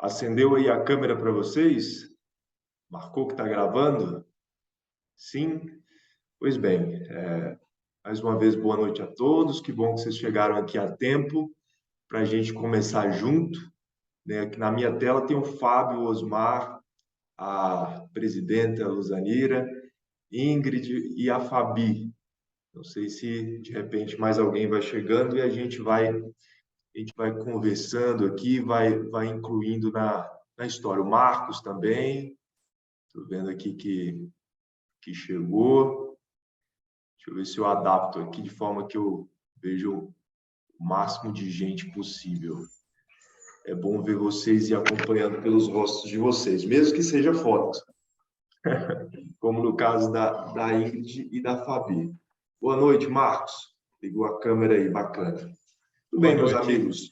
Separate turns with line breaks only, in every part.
Acendeu aí a câmera para vocês? Marcou que está gravando? Sim? Pois bem, mais uma vez, boa noite a todos. Que bom que vocês chegaram aqui a tempo para a gente começar junto. Né? Aqui na minha tela tem o Fábio, o Osmar, a presidenta Luzanira, Ingrid e a Fabi. Não sei se de repente mais alguém vai chegando e a gente vai conversando aqui, vai incluindo na história. O Marcos também. Estou vendo aqui que chegou. Deixa eu ver se eu adapto aqui de forma que eu vejo o máximo de gente possível. É bom ver vocês e acompanhando pelos rostos de vocês, mesmo que seja foto, como no caso da Ingrid e da Fabi. Boa noite, Marcos. Ligou a câmera aí, bacana. Tudo
Boa
bem, meus
noite.
amigos?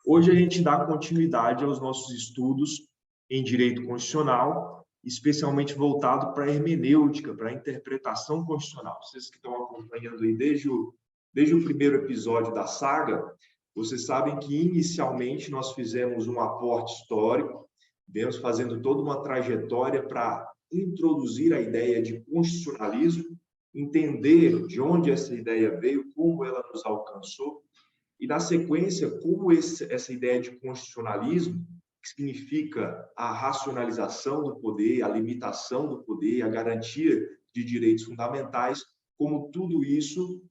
Hoje a gente dá continuidade aos nossos estudos em direito constitucional, especialmente voltado para a hermenêutica, para a interpretação constitucional. Vocês que estão acompanhando aí desde o primeiro episódio da saga, vocês sabem que inicialmente nós fizemos um aporte histórico, viemos fazendo toda uma trajetória para introduzir a ideia de constitucionalismo, entender de onde essa ideia veio, como ela nos alcançou, e, na sequência, como essa ideia de constitucionalismo, que significa a racionalização do poder, a limitação do poder, a garantia de direitos fundamentais, como tudo isso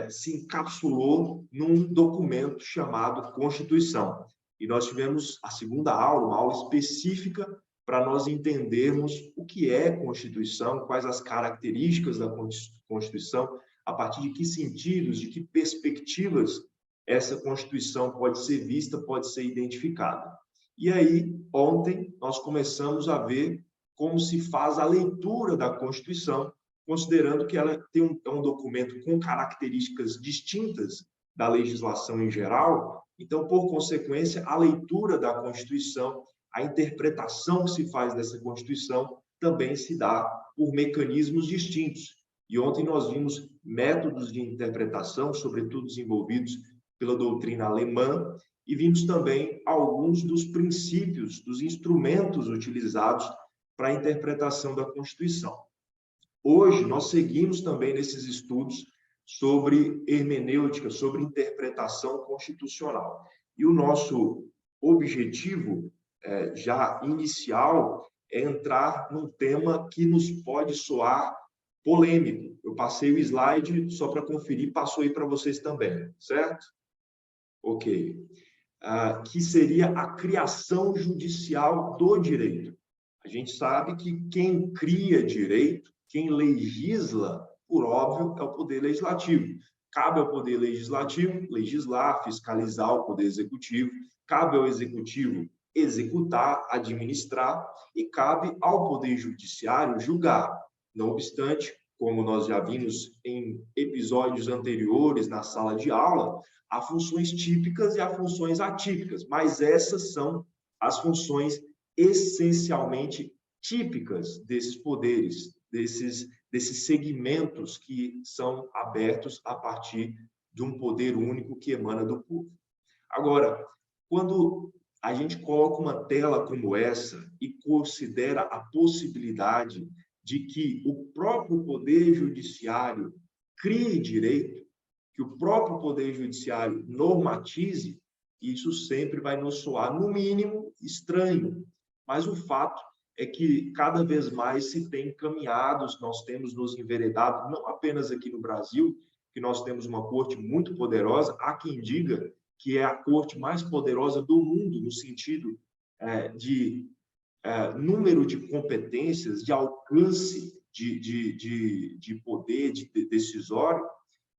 se encapsulou num documento chamado Constituição. E nós tivemos a segunda aula, uma aula específica para nós entendermos o que é Constituição, quais as características da Constituição, a partir de que sentidos, de que perspectivas essa Constituição pode ser vista, pode ser identificada. E aí, ontem, nós começamos a ver como se faz a leitura da Constituição, considerando que ela é um documento com características distintas da legislação em geral. Então, por consequência, a leitura da Constituição, a interpretação que se faz dessa Constituição também se dá por mecanismos distintos. E ontem nós vimos métodos de interpretação, sobretudo desenvolvidos pela doutrina alemã, e vimos também alguns dos princípios, dos instrumentos utilizados para a interpretação da Constituição. Hoje, nós seguimos também nesses estudos sobre hermenêutica, sobre interpretação constitucional. E o nosso objetivo, já inicial, é entrar num tema que nos pode soar polêmico. Eu passei o slide só para conferir, passou aí para vocês também, certo? Ok. Que seria a criação judicial do direito. A gente sabe que quem cria direito, quem legisla, por óbvio, é o Poder Legislativo. Cabe ao Poder Legislativo legislar, fiscalizar o Poder Executivo, cabe ao Executivo executar, administrar, e cabe ao Poder Judiciário julgar. Não obstante, como nós já vimos em episódios anteriores na sala de aula, há funções típicas e há funções atípicas, mas essas são as funções essencialmente típicas desses poderes, desses segmentos que são abertos a partir de um poder único que emana do povo. Agora, quando a gente coloca uma tela como essa e considera a possibilidade de que o próprio Poder Judiciário crie direito, que o próprio Poder Judiciário normatize, isso sempre vai nos soar, no mínimo, estranho. Mas o fato é que cada vez mais se tem caminhados, nós temos nos enveredado, não apenas aqui no Brasil, que nós temos uma corte muito poderosa, há quem diga que é a corte mais poderosa do mundo, no sentido de número de competências, de alcance de poder decisório,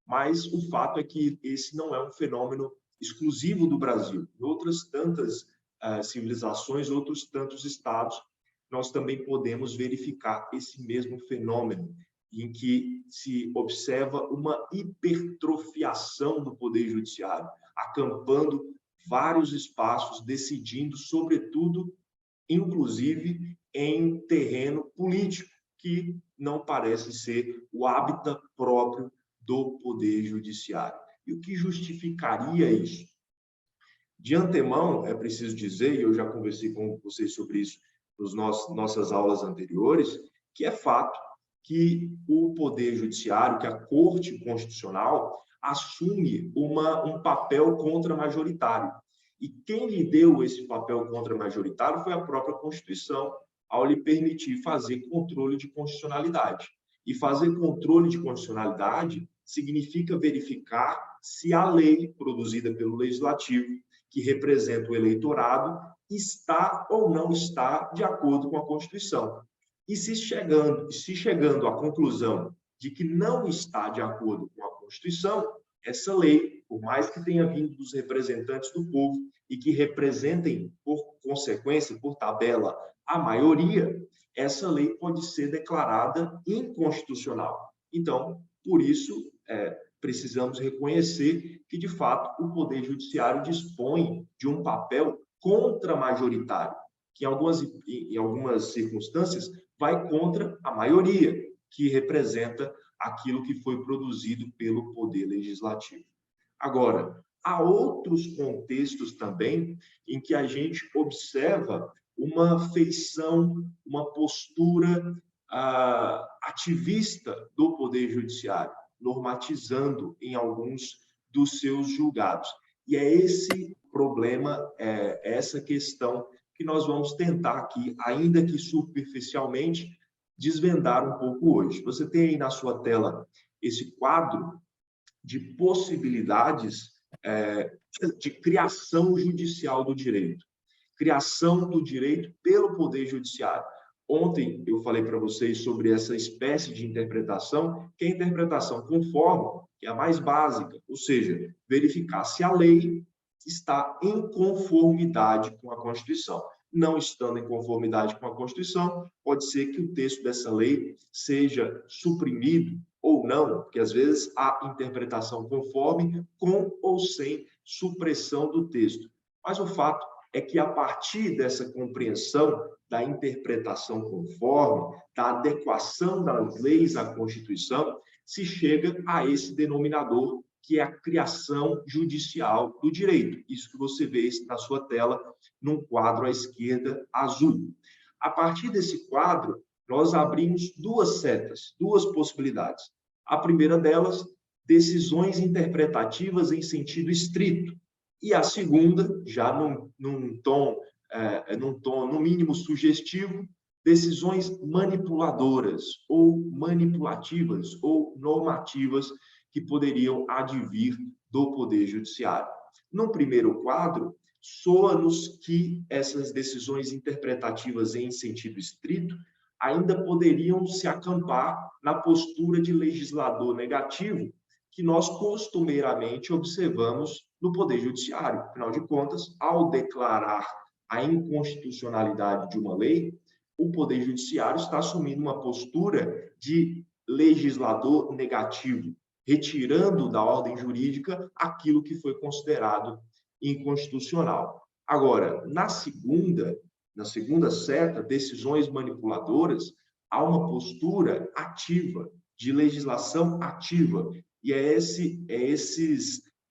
mas o fato é que esse não é um fenômeno exclusivo do Brasil. Em outras tantas civilizações, outros tantos estados, nós também podemos verificar esse mesmo fenômeno, em que se observa uma hipertrofiação do Poder Judiciário, acampando vários espaços, decidindo, sobretudo, inclusive em terreno político, que não parece ser o hábitat próprio do Poder Judiciário. E o que justificaria isso? De antemão, é preciso dizer, e eu já conversei com vocês sobre isso nas nossas aulas anteriores, que é fato que o Poder Judiciário, que a Corte Constitucional, assume um papel contramajoritário. E quem lhe deu esse papel contramajoritário foi a própria Constituição, ao lhe permitir fazer controle de constitucionalidade. E fazer controle de constitucionalidade significa verificar se a lei produzida pelo Legislativo, que representa o eleitorado, está ou não está de acordo com a Constituição. E se chegando à conclusão de que não está de acordo com a Constituição, essa lei, por mais que tenha vindo dos representantes do povo e que representem, por consequência, por tabela, a maioria, essa lei pode ser declarada inconstitucional. Então, por isso, precisamos reconhecer que, de fato, o Poder Judiciário dispõe de um papel contramajoritário, que em algumas circunstâncias vai contra a maioria, que representa aquilo que foi produzido pelo Poder Legislativo. Agora, há outros contextos também em que a gente observa uma feição, uma postura ativista do Poder Judiciário, normatizando em alguns dos seus julgados. E é esse problema, essa questão que nós vamos tentar aqui, ainda que superficialmente, desvendar um pouco hoje. Você tem aí na sua tela esse quadro de possibilidades de criação judicial do direito. Criação do direito pelo Poder Judiciário. Ontem eu falei para vocês sobre essa espécie de interpretação, que é a interpretação conforme, que é a mais básica, ou seja, verificar se a lei está em conformidade com a Constituição. Não estando em conformidade com a Constituição, pode ser que o texto dessa lei seja suprimido ou não, porque às vezes há interpretação conforme, com ou sem supressão do texto. Mas o fato é que, a partir dessa compreensão da interpretação conforme, da adequação das leis à Constituição, se chega a esse denominador, que é a criação judicial do direito. Isso que você vê na sua tela, num quadro à esquerda azul. A partir desse quadro, nós abrimos duas setas, duas possibilidades. A primeira delas, decisões interpretativas em sentido estrito. E a segunda, já num tom, no mínimo, sugestivo, decisões manipuladoras, ou manipulativas, ou normativas, que poderiam advir do Poder Judiciário. No primeiro quadro, soa-nos que essas decisões interpretativas em sentido estrito ainda poderiam se acampar na postura de legislador negativo que nós costumeiramente observamos no Poder Judiciário. Afinal de contas, ao declarar a inconstitucionalidade de uma lei, o Poder Judiciário está assumindo uma postura de legislador negativo, retirando da ordem jurídica aquilo que foi considerado inconstitucional. Agora, na segunda seta, decisões manipuladoras, há uma postura ativa, de legislação ativa, e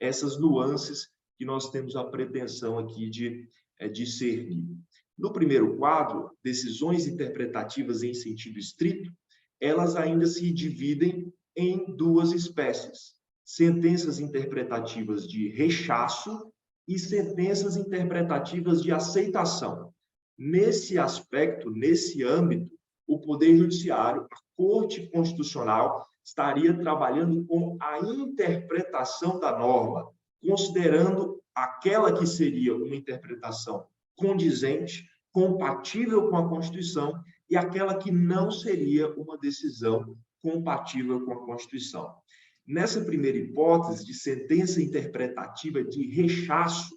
essas nuances que nós temos a pretensão aqui de discernir. No primeiro quadro, decisões interpretativas em sentido estrito, elas ainda se dividem em duas espécies: sentenças interpretativas de rechaço e sentenças interpretativas de aceitação. Nesse aspecto, nesse âmbito, o Poder Judiciário, a Corte Constitucional, estaria trabalhando com a interpretação da norma, considerando aquela que seria uma interpretação condizente, compatível com a Constituição, e aquela que não seria uma decisão compatível com a Constituição. Nessa primeira hipótese de sentença interpretativa de rechaço,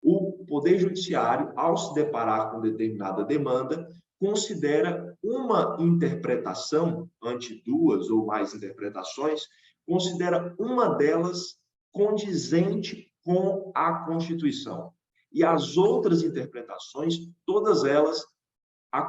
o Poder Judiciário, ao se deparar com determinada demanda, considera uma interpretação, ante duas ou mais interpretações, considera uma delas condizente com a Constituição. E as outras interpretações, todas elas, a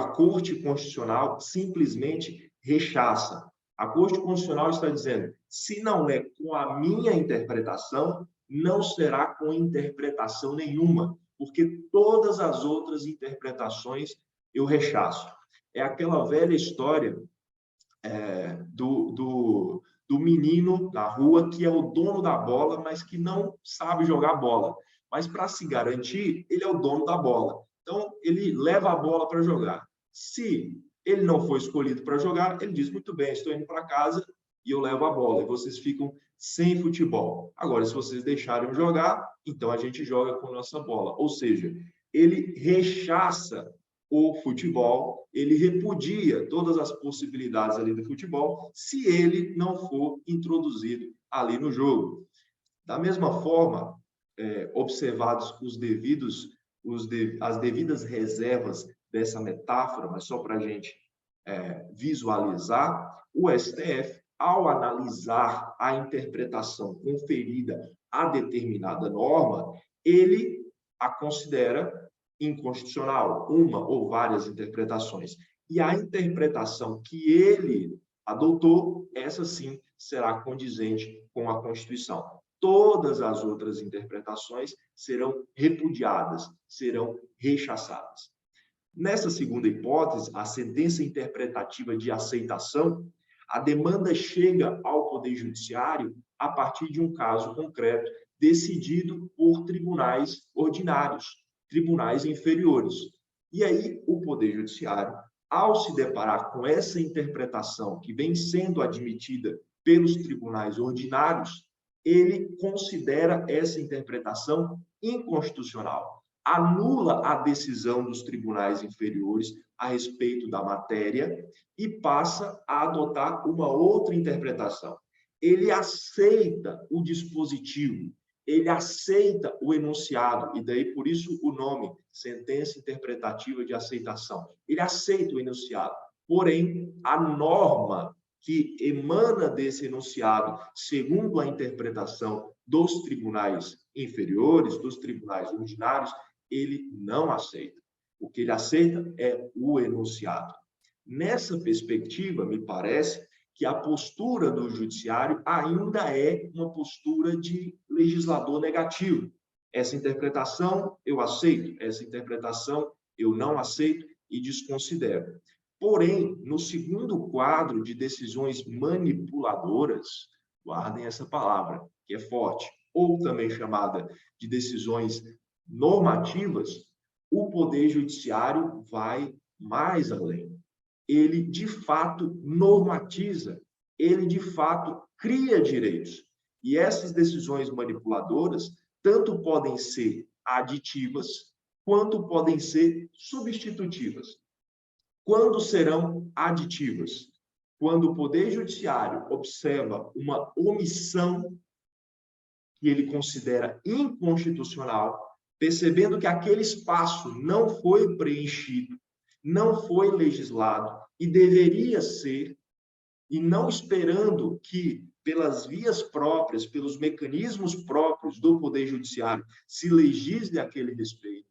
Corte Constitucional simplesmente rechaça. A Corte Constitucional está dizendo: se não é com a minha interpretação, não será com interpretação nenhuma, porque todas as outras interpretações eu rechaço. É aquela velha história do menino na rua que é o dono da bola, mas que não sabe jogar bola. Mas para se garantir, ele é o dono da bola. Então, ele leva a bola para jogar. Se ele não foi escolhido para jogar, ele diz, muito bem, estou indo para casa e eu levo a bola. E vocês ficam sem futebol. Agora, se vocês deixarem eu jogar, então a gente joga com a nossa bola. Ou seja, ele rechaça o futebol, ele repudia todas as possibilidades ali do futebol, se ele não for introduzido ali no jogo. Da mesma forma, observados as devidas reservas dessa metáfora, mas só para a gente visualizar, o STF, ao analisar a interpretação conferida a determinada norma, ele a considera inconstitucional, uma ou várias interpretações. E a interpretação que ele adotou, essa sim será condizente com a Constituição. Todas as outras interpretações serão repudiadas, serão rechaçadas. Nessa segunda hipótese, a sentença interpretativa de aceitação, a demanda chega ao Poder Judiciário a partir de um caso concreto decidido por tribunais ordinários, tribunais inferiores. E aí, o Poder Judiciário, ao se deparar com essa interpretação que vem sendo admitida pelos tribunais ordinários, ele considera essa interpretação inconstitucional, anula a decisão dos tribunais inferiores a respeito da matéria e passa a adotar uma outra interpretação. Ele aceita o dispositivo, ele aceita o enunciado, e daí por isso o nome, sentença interpretativa de aceitação. Ele aceita o enunciado, porém, a norma que emana desse enunciado, segundo a interpretação dos tribunais inferiores, dos tribunais ordinários, ele não aceita. O que ele aceita é o enunciado. Nessa perspectiva, me parece que a postura do judiciário ainda é uma postura de legislador negativo. Essa interpretação eu aceito, essa interpretação eu não aceito e desconsidero. Porém, no segundo quadro de decisões manipuladoras, guardem essa palavra, que é forte, ou também chamada de decisões normativas, o Poder Judiciário vai mais além. Ele, de fato, normatiza, ele, de fato, cria direitos. E essas decisões manipuladoras tanto podem ser aditivas, quanto podem ser substitutivas. Quando serão aditivas? Quando o Poder Judiciário observa uma omissão que ele considera inconstitucional, percebendo que aquele espaço não foi preenchido, não foi legislado e deveria ser, e não esperando que, pelas vias próprias, pelos mecanismos próprios do Poder Judiciário, se legisle aquele respeito,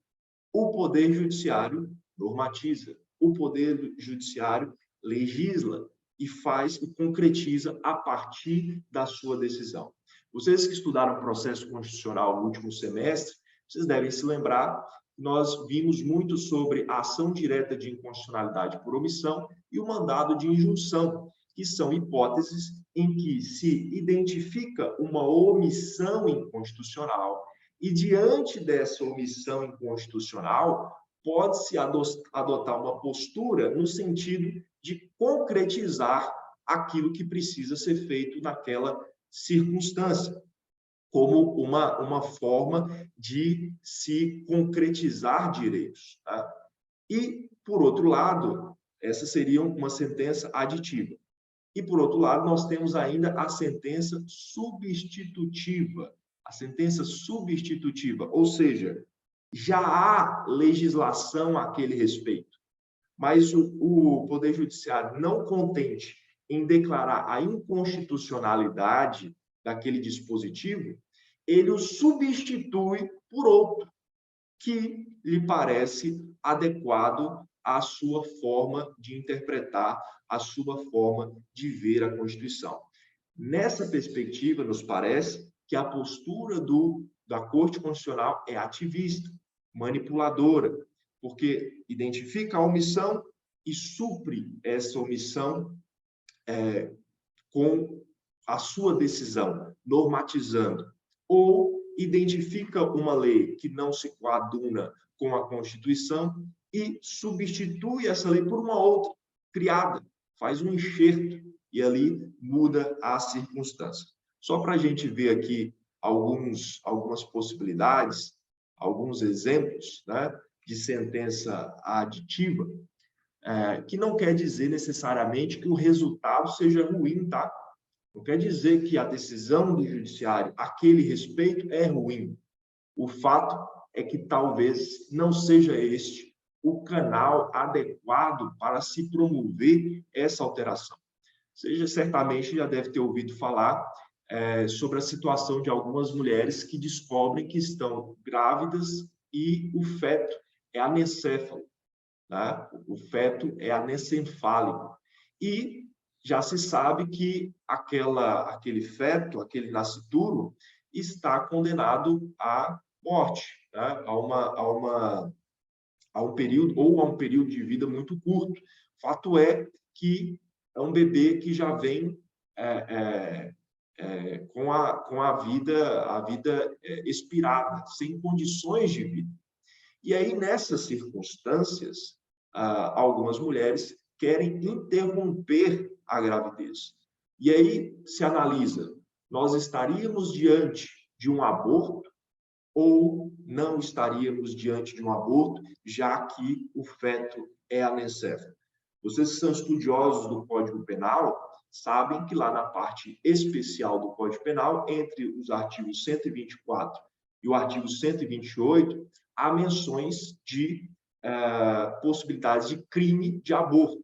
o Poder Judiciário normatiza, o Poder Judiciário legisla e faz e concretiza a partir da sua decisão. Vocês que estudaram processo constitucional no último semestre, vocês devem se lembrar, nós vimos muito sobre a ação direta de inconstitucionalidade por omissão e o mandado de injunção, que são hipóteses em que se identifica uma omissão inconstitucional e, diante dessa omissão inconstitucional, pode-se adotar uma postura no sentido de concretizar aquilo que precisa ser feito naquela circunstância, como uma forma de se concretizar direitos. Tá? E, por outro lado, essa seria uma sentença aditiva. E, por outro lado, nós temos ainda a sentença substitutiva. A sentença substitutiva, ou seja, já há legislação àquele respeito, mas o Poder Judiciário, não contente em declarar a inconstitucionalidade daquele dispositivo, ele o substitui por outro, que lhe parece adequado à sua forma de interpretar, à sua forma de ver a Constituição. Nessa perspectiva, nos parece que a postura da Corte Constitucional é ativista, manipuladora, porque identifica a omissão e supre essa omissão com a sua decisão, normatizando, ou identifica uma lei que não se coaduna com a Constituição e substitui essa lei por uma outra, criada, faz um enxerto e ali muda a circunstância. Só para a gente ver aqui algumas possibilidades, alguns exemplos, né, de sentença aditiva, que não quer dizer necessariamente que o resultado seja ruim, tá? Não quer dizer que a decisão do judiciário, aquele respeito, é ruim. O fato é que talvez não seja este o canal adequado para se promover essa alteração. Você certamente já deve ter ouvido falar sobre a situação de algumas mulheres que descobrem que estão grávidas e o feto é anencéfalo, né? O feto é anencefálico. E já se sabe que aquele feto, aquele nascituro, está condenado à morte, né? a um período de vida muito curto. Fato é que é um bebê que já vem com a vida expirada, sem condições de vida. E aí, nessas circunstâncias, algumas mulheres querem interromper a gravidez. E aí se analisa, nós estaríamos diante de um aborto ou não estaríamos diante de um aborto, já que o feto é anencéfalo. Vocês que são estudiosos do Código Penal sabem que lá na parte especial do Código Penal, entre os artigos 124 e o artigo 128, há menções de possibilidades de crime de aborto.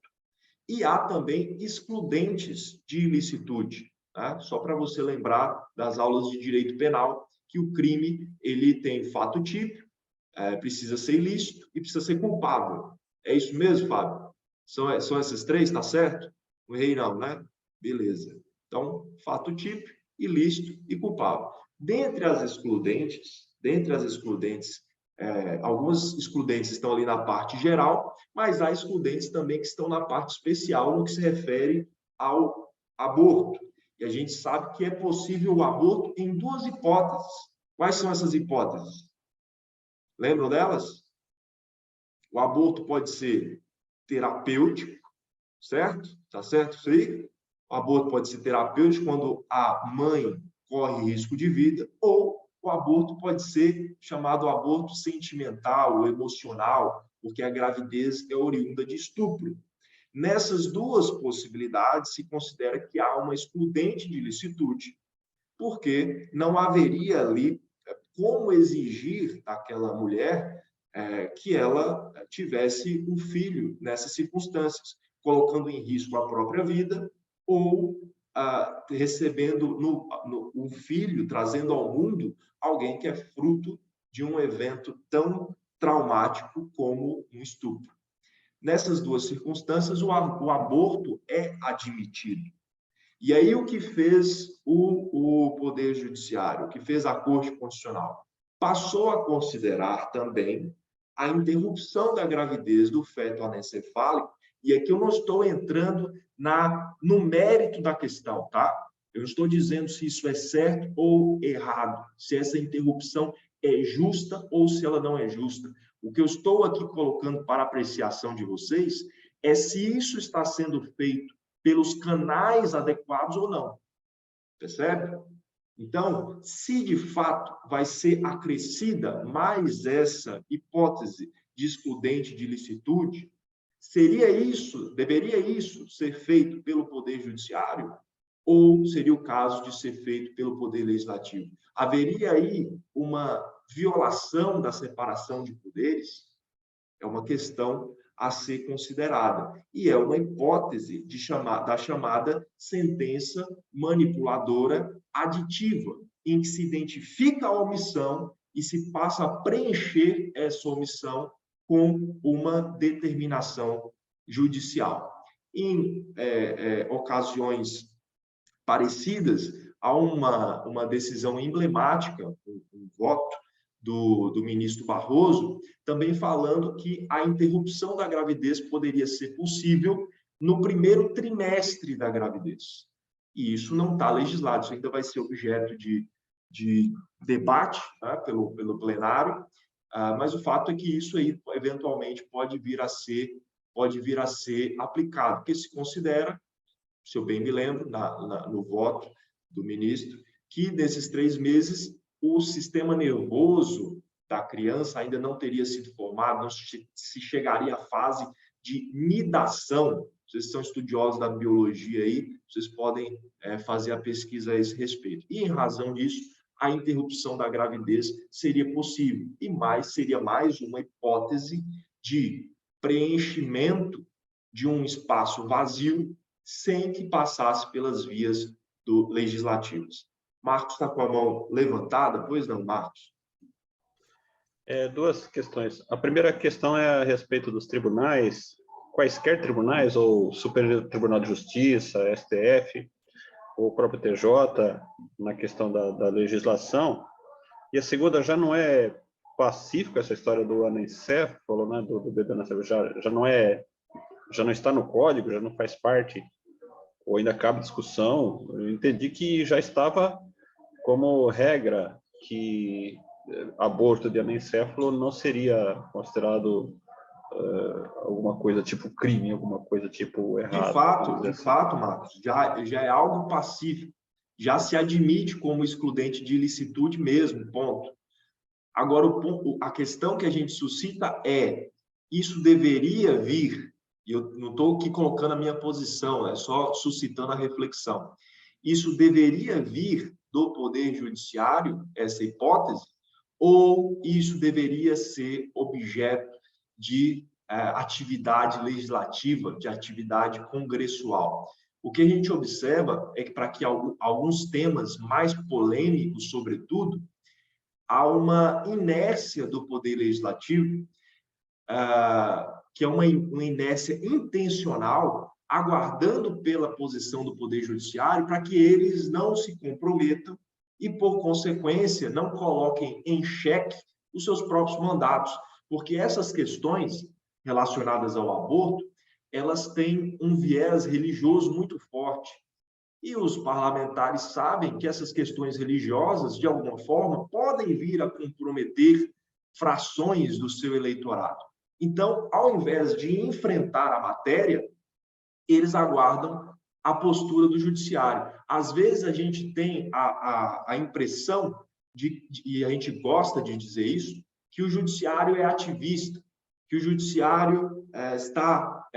E há também excludentes de ilicitude, tá? Só para você lembrar das aulas de direito penal, que o crime ele tem fato típico, precisa ser ilícito e precisa ser culpável. É isso mesmo, Fábio? São essas três, tá certo? Não errei não, né? Beleza. Então, fato típico, ilícito e culpável. Dentre as excludentes, algumas excludentes estão ali na parte geral, mas há excludentes também que estão na parte especial, no que se refere ao aborto. E a gente sabe que é possível o aborto em duas hipóteses. Quais são essas hipóteses? Lembram delas? O aborto pode ser terapêutico, certo? Tá certo isso aí? O aborto pode ser terapêutico quando a mãe corre risco de vida, ou o aborto pode ser chamado aborto sentimental ou emocional, porque a gravidez é oriunda de estupro. Nessas duas possibilidades, se considera que há uma excludente de ilicitude, porque não haveria ali como exigir daquela mulher que ela tivesse um filho nessas circunstâncias, colocando em risco a própria vida ou recebendo um filho, trazendo ao mundo alguém que é fruto de um evento tão traumático como um estupro. Nessas duas circunstâncias, o aborto é admitido. E aí o que fez o Poder Judiciário, o que fez a Corte Constitucional? Passou a considerar também a interrupção da gravidez do feto anencefálico, e aqui eu não estou entrando no mérito da questão, tá? Eu estou dizendo se isso é certo ou errado, se essa interrupção é justa ou se ela não é justa. O que eu estou aqui colocando para apreciação de vocês é se isso está sendo feito pelos canais adequados ou não. Percebe? Então, se de fato vai ser acrescida mais essa hipótese de excludente de ilicitude, deveria isso ser feito pelo Poder Judiciário ou seria o caso de ser feito pelo Poder Legislativo? Haveria aí uma violação da separação de poderes? É uma questão a ser considerada. E é uma hipótese da chamada sentença manipuladora aditiva, em que se identifica a omissão e se passa a preencher essa omissão com uma determinação judicial. Em ocasiões parecidas, há uma decisão emblemática, um voto do ministro Barroso, também falando que a interrupção da gravidez poderia ser possível no primeiro trimestre da gravidez. E isso não está legislado, isso ainda vai ser objeto de debate, né, pelo plenário, mas o fato é que isso aí, eventualmente, pode vir a ser aplicado, porque se considera, se eu bem me lembro, no voto do ministro, que nesses 3 meses o sistema nervoso da criança ainda não teria sido formado, não se chegaria à fase de nidação. Vocês são estudiosos da biologia aí, vocês podem fazer a pesquisa a esse respeito. E, em razão disso, a interrupção da gravidez seria possível. E seria mais uma hipótese de preenchimento de um espaço vazio sem que passasse pelas vias legislativas. Marcos está com a mão levantada? Pois não, Marcos?
Duas questões. A primeira questão é a respeito dos tribunais, quaisquer tribunais, ou Superior Tribunal de Justiça, STF, ou o próprio TJ, na questão da legislação. E a segunda, já não é pacífica essa história do anencefalo, né, do bebê anencefalo, já não está no código, já não faz parte, ou ainda cabe discussão. Eu entendi que já estava como regra que aborto de anencefalo não seria considerado alguma coisa tipo crime, alguma coisa tipo errado.
De fato, Marcos, já é algo pacífico, já se admite como excludente de ilicitude mesmo, ponto. Agora, a questão que a gente suscita é, isso deveria vir, e eu não estou aqui colocando a minha posição, é só suscitando a reflexão, isso deveria vir do Poder Judiciário, essa hipótese, ou isso deveria ser objeto de atividade legislativa, de atividade congressual? O que a gente observa é que, para que alguns temas mais polêmicos, sobretudo, há uma inércia do Poder Legislativo, que é uma inércia intencional, aguardando pela posição do Poder Judiciário para que eles não se comprometam e, por consequência, não coloquem em xeque os seus próprios mandatos, porque essas questões relacionadas ao aborto, elas têm um viés religioso muito forte. E os parlamentares sabem que essas questões religiosas, de alguma forma, podem vir a comprometer frações do seu eleitorado. Então, ao invés de enfrentar a matéria, eles aguardam a postura do judiciário. Às vezes, a gente tem a impressão, e a gente gosta de dizer isso, que o judiciário é ativista, que o judiciário está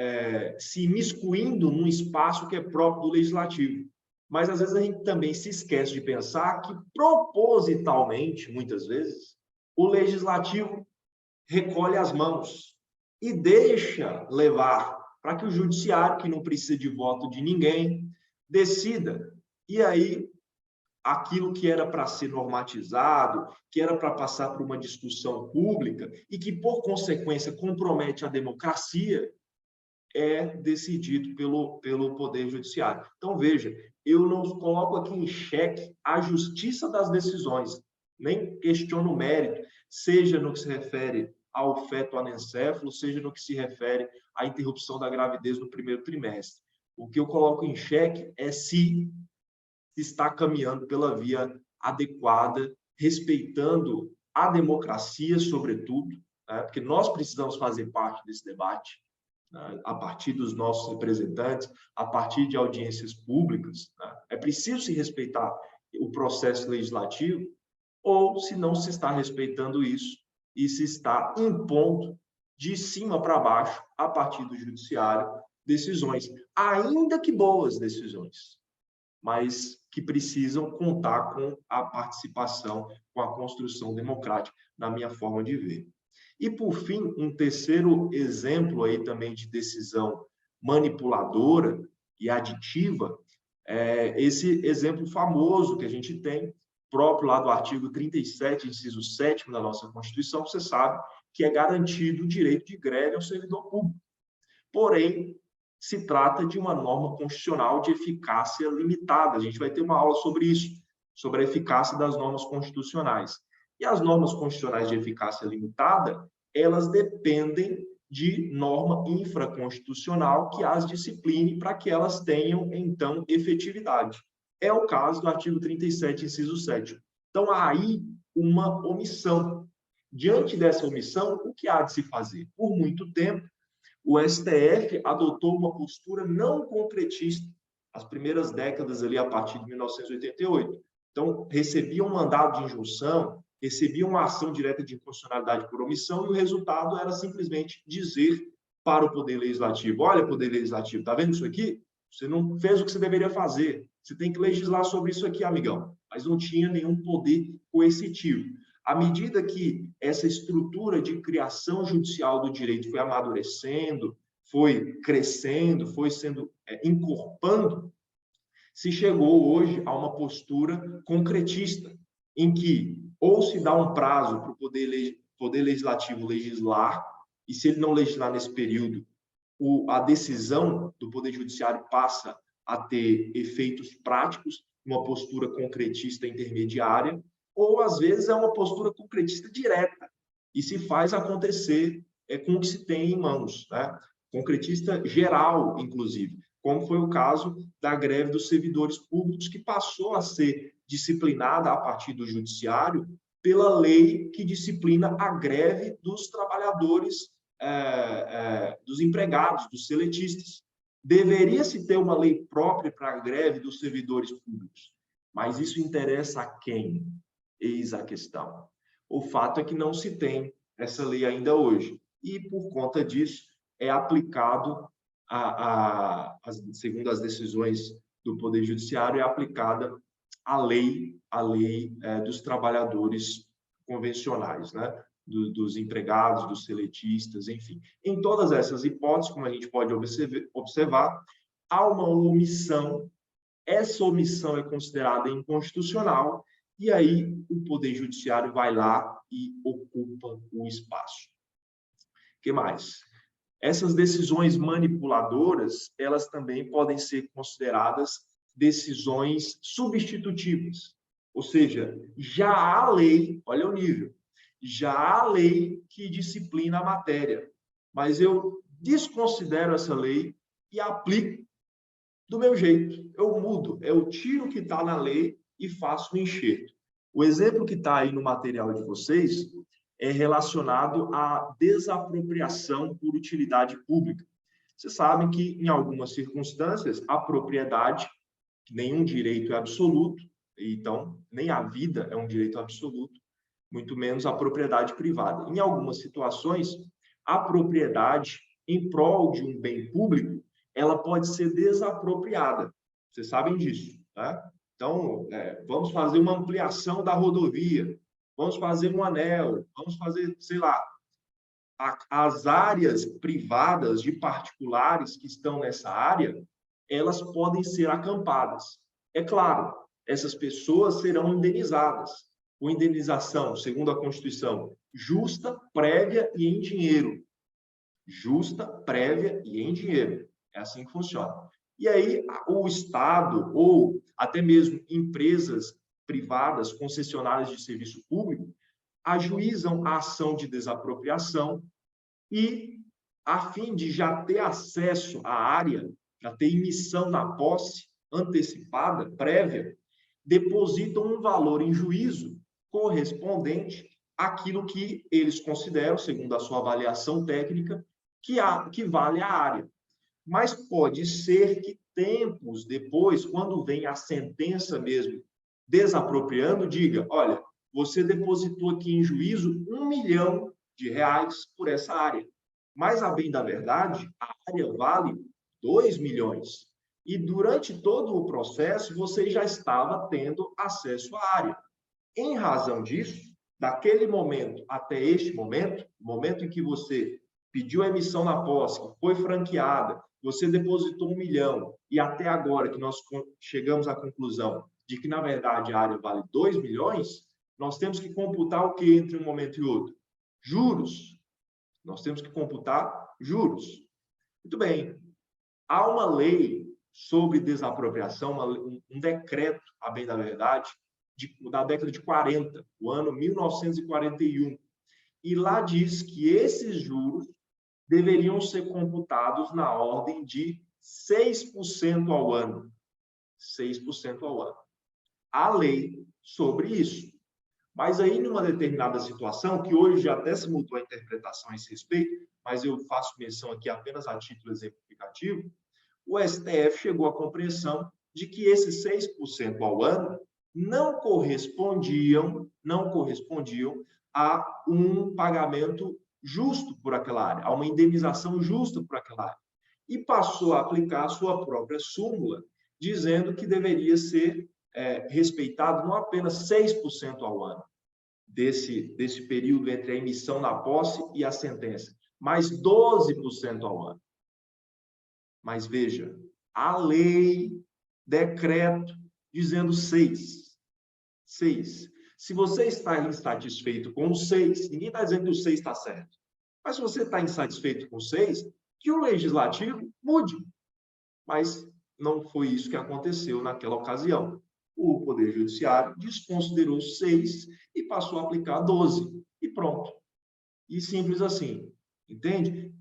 se imiscuindo num espaço que é próprio do legislativo. Mas, às vezes, a gente também se esquece de pensar que, propositalmente, muitas vezes, o legislativo recolhe as mãos e deixa levar para que o judiciário, que não precisa de voto de ninguém, decida. E aí, aquilo que era para ser normatizado, que era para passar por uma discussão pública e que, por consequência, compromete a democracia, é decidido pelo Poder Judiciário. Então, veja, eu não coloco aqui em xeque a justiça das decisões, nem questiono o mérito, seja no que se refere ao feto anencefalo, seja no que se refere à interrupção da gravidez no primeiro trimestre. O que eu coloco em xeque é se está caminhando pela via adequada, respeitando a democracia, sobretudo, né? Porque nós precisamos fazer parte desse debate, né? A partir dos nossos representantes, a partir de audiências públicas, né? É preciso se respeitar o processo legislativo, ou se não se está respeitando isso e se está impondo de cima para baixo, a partir do judiciário, decisões, ainda que boas decisões, mas que precisam contar com a participação, com a construção democrática, na minha forma de ver. E, por fim, um terceiro exemplo aí também de decisão manipuladora e aditiva, é esse exemplo famoso que a gente tem, próprio lá do artigo 37, inciso 7º da nossa Constituição, você sabe que é garantido o direito de greve ao servidor público. Porém, se trata de uma norma constitucional de eficácia limitada. A gente vai ter uma aula sobre isso, sobre a eficácia das normas constitucionais. E as normas constitucionais de eficácia limitada, elas dependem de norma infraconstitucional que as discipline para que elas tenham, então, efetividade. É o caso do artigo 37, inciso 7. Então, há aí uma omissão. Diante dessa omissão, o que há de se fazer? Por muito tempo, o STF adotou uma postura não concretista, as primeiras décadas ali a partir de 1988. Então, recebia um mandado de injunção, recebia uma ação direta de inconstitucionalidade por omissão, e o resultado era simplesmente dizer para o Poder Legislativo: olha, Poder Legislativo, está vendo isso aqui? Você não fez o que você deveria fazer. Você tem que legislar sobre isso aqui, amigão. Mas não tinha nenhum poder coercitivo. À medida que essa estrutura de criação judicial do direito foi amadurecendo, foi crescendo, foi sendo encorpando, se chegou hoje a uma postura concretista, em que ou se dá um prazo para o poder Legislativo legislar, e se ele não legislar nesse período, a decisão do Poder Judiciário passa a ter efeitos práticos, uma postura concretista intermediária, ou às vezes é uma postura concretista direta, e se faz acontecer com o que se tem em mãos, né? Concretista geral, inclusive, como foi o caso da greve dos servidores públicos, que passou a ser disciplinada a partir do judiciário pela lei que disciplina a greve dos trabalhadores, dos empregados, dos seletistas. Deveria-se ter uma lei própria para a greve dos servidores públicos, mas isso interessa a quem? Eis a questão. O fato é que não se tem essa lei ainda hoje, e por conta disso é aplicado, segundo as decisões do Poder Judiciário, é aplicada a lei dos trabalhadores convencionais, né? Dos empregados, dos seletistas, enfim. Em todas essas hipóteses, como a gente pode observar, há uma omissão, essa omissão é considerada inconstitucional, e aí o Poder Judiciário vai lá e ocupa o espaço. O que mais? Essas decisões manipuladoras, elas também podem ser consideradas decisões substitutivas. Ou seja, já há lei, olha o nível, já há lei que disciplina a matéria, mas eu desconsidero essa lei e aplico do meu jeito. Eu mudo, eu tiro o que está na lei e faço um enxerto. O exemplo que está aí no material de vocês é relacionado à desapropriação por utilidade pública. Vocês sabem que, em algumas circunstâncias, a propriedade, que nenhum direito é absoluto, então, nem a vida é um direito absoluto, muito menos a propriedade privada. Em algumas situações, a propriedade, em prol de um bem público, ela pode ser desapropriada. Vocês sabem disso, né? Então, vamos fazer uma ampliação da rodovia, vamos fazer um anel, vamos fazer, sei lá, as áreas privadas de particulares que estão nessa área, elas podem ser acampadas. É claro, essas pessoas serão indenizadas. Com indenização, segundo a Constituição, justa, prévia e em dinheiro. Justa, prévia e em dinheiro. É assim que funciona. E aí, o Estado, ou até mesmo empresas privadas, concessionárias de serviço público, ajuizam a ação de desapropriação e, a fim de já ter acesso à área, já ter emissão na posse antecipada, prévia, depositam um valor em juízo correspondente àquilo que eles consideram, segundo a sua avaliação técnica, que vale a área. Mas pode ser que tempos depois, quando vem a sentença mesmo desapropriando, diga: olha, você depositou aqui em juízo R$1 milhão por essa área. Mas, a bem da verdade, a área vale 2 milhões. E durante todo o processo, você já estava tendo acesso à área. Em razão disso, daquele momento até este momento, momento em que você pediu a emissão na posse, que foi franqueada, você depositou 1 milhão, e até agora que nós chegamos à conclusão de que, na verdade, a área vale 2 milhões, nós temos que computar o que entre um momento e outro? Juros. Nós temos que computar juros. Muito bem. Há uma lei sobre desapropriação, um decreto, a bem da verdade, da década de 40, o ano 1941, e lá diz que esses juros deveriam ser computados na ordem de 6% ao ano. 6% ao ano. Há lei sobre isso. Mas aí, numa determinada situação, que hoje já até se mudou a interpretação a esse respeito, mas eu faço menção aqui apenas a título exemplificativo, o STF chegou à compreensão de que esses 6% ao ano não correspondiam a um pagamento justo por aquela área, a uma indenização justa por aquela área. E passou a aplicar a sua própria súmula, dizendo que deveria ser respeitado não apenas 6% ao ano desse período entre a emissão da posse e a sentença, mas 12% ao ano. Mas veja, a lei, decreto, dizendo 6. Se você está insatisfeito com o 6, ninguém está dizendo que o 6 está certo. Mas se você está insatisfeito com o 6, que o legislativo mude. Mas não foi isso que aconteceu naquela ocasião. O Poder Judiciário desconsiderou 6 e passou a aplicar 12. E pronto. E simples assim. Entende?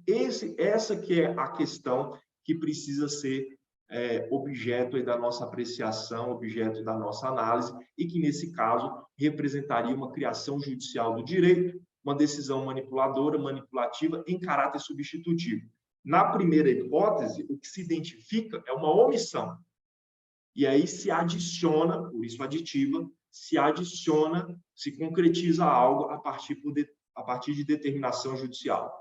Essa que é a questão que precisa ser objeto da nossa apreciação, objeto da nossa análise, e que, nesse caso, representaria uma criação judicial do direito, uma decisão manipuladora, manipulativa, em caráter substitutivo. Na primeira hipótese, o que se identifica é uma omissão. E aí se adiciona, por isso aditiva, se adiciona, se concretiza algo a partir de determinação judicial.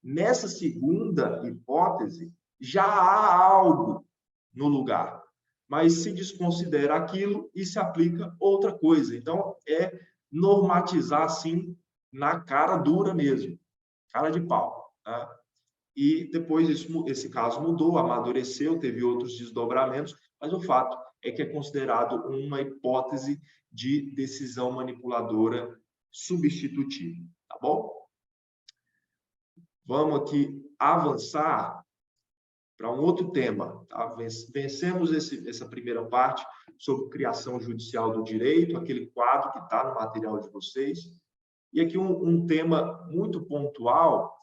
Nessa segunda hipótese, já há algo no lugar, mas se desconsidera aquilo e se aplica outra coisa. Então, é normatizar, assim, na cara dura mesmo, cara de pau. Tá? E depois esse caso mudou, amadureceu, teve outros desdobramentos, mas o fato é que é considerado uma hipótese de decisão manipuladora substitutiva. Tá bom? Vamos aqui avançar para um outro tema. Tá? Vencemos essa primeira parte sobre criação judicial do direito, aquele quadro que está no material de vocês. E aqui um tema muito pontual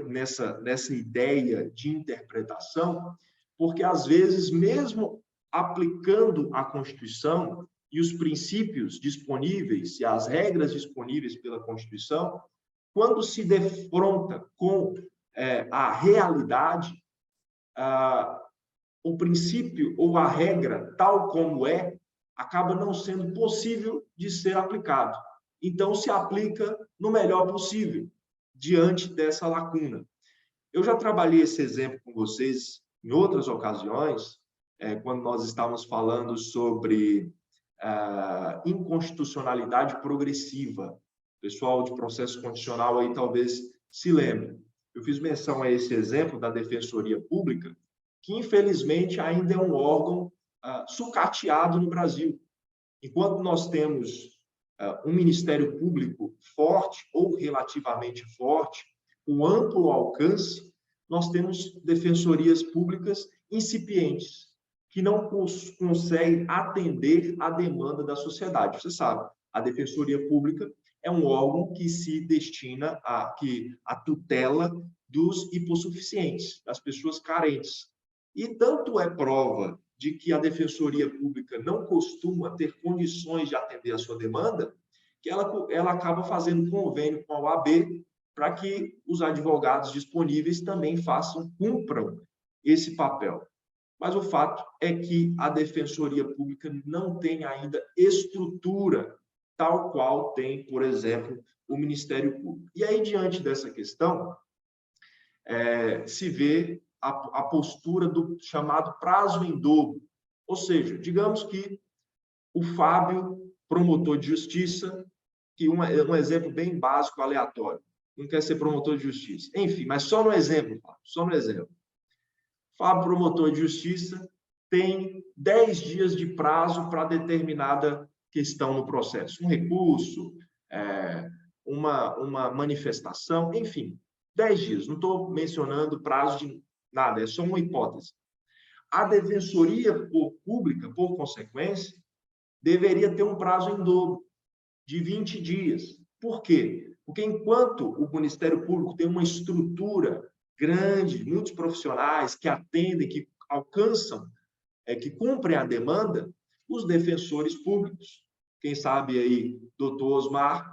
nessa ideia de interpretação, porque, às vezes, mesmo aplicando a Constituição e os princípios disponíveis e as regras disponíveis pela Constituição, quando se defronta com a realidade, o princípio ou a regra, tal como acaba não sendo possível de ser aplicado. Então, se aplica no melhor possível, diante dessa lacuna. Eu já trabalhei esse exemplo com vocês em outras ocasiões, quando nós estávamos falando sobre inconstitucionalidade progressiva. O pessoal de processo constitucional aí talvez se lembre. Eu fiz menção a esse exemplo da Defensoria Pública, que, infelizmente, ainda é um órgão sucateado no Brasil. Enquanto nós temos um Ministério Público forte ou relativamente forte, com amplo alcance, nós temos defensorias públicas incipientes, que não conseguem atender à demanda da sociedade. Você sabe, a Defensoria Pública é um órgão que se destina à tutela dos hipossuficientes, das pessoas carentes. E tanto é prova de que a Defensoria Pública não costuma ter condições de atender a sua demanda, que ela acaba fazendo convênio com a OAB para que os advogados disponíveis também cumpram esse papel. Mas o fato é que a Defensoria Pública não tem ainda estrutura tal qual tem, por exemplo, o Ministério Público. E aí, diante dessa questão, se vê a postura do chamado prazo em dobro. Ou seja, digamos que o Fábio, promotor de justiça, que um exemplo bem básico, aleatório, não quer ser promotor de justiça. Enfim, mas só no exemplo, Fábio, só no exemplo. Fábio, promotor de justiça, tem 10 dias de prazo para determinada questão no processo. Um recurso, uma manifestação, enfim, 10 dias. Não estou mencionando prazo de nada, é só uma hipótese. A defensoria pública, por consequência, deveria ter um prazo em dobro, de 20 dias. Por quê? Porque enquanto o Ministério Público tem uma estrutura grande, muitos profissionais que atendem, que alcançam, que cumprem a demanda, os defensores públicos, quem sabe aí, doutor Osmar,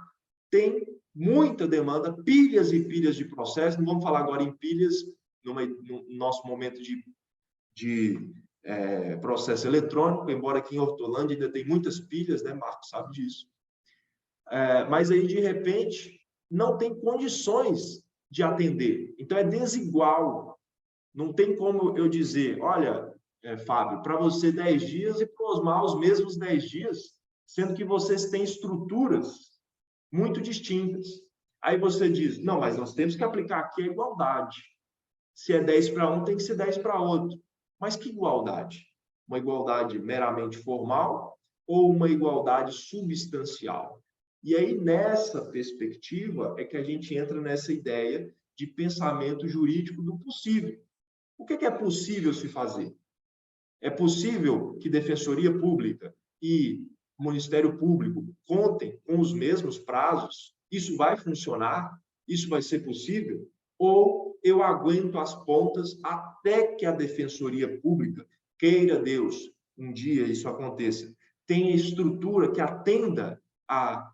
tem muita demanda, pilhas e pilhas de processos, não vamos falar agora em pilhas, no nosso momento de processo eletrônico, embora aqui em Hortolândia ainda tem muitas pilhas, né, Marcos sabe disso. Mas aí, de repente, não tem condições de atender. Então, é desigual. Não tem como eu dizer, olha, Fábio, para você 10 dias e para o Osmar os mesmos 10 dias, sendo que vocês têm estruturas muito distintas. Aí você diz, não, mas nós temos que aplicar aqui a igualdade. Se é 10 para um, tem que ser 10 para outro. Mas que igualdade? Uma igualdade meramente formal ou uma igualdade substancial? E aí, nessa perspectiva, é que a gente entra nessa ideia de pensamento jurídico do possível. O que é possível se fazer? É possível que Defensoria Pública e Ministério Público contem com os mesmos prazos? Isso vai funcionar? Isso vai ser possível? Ou eu aguento as pontas até que a Defensoria Pública, queira Deus, um dia isso aconteça, tenha estrutura que atenda a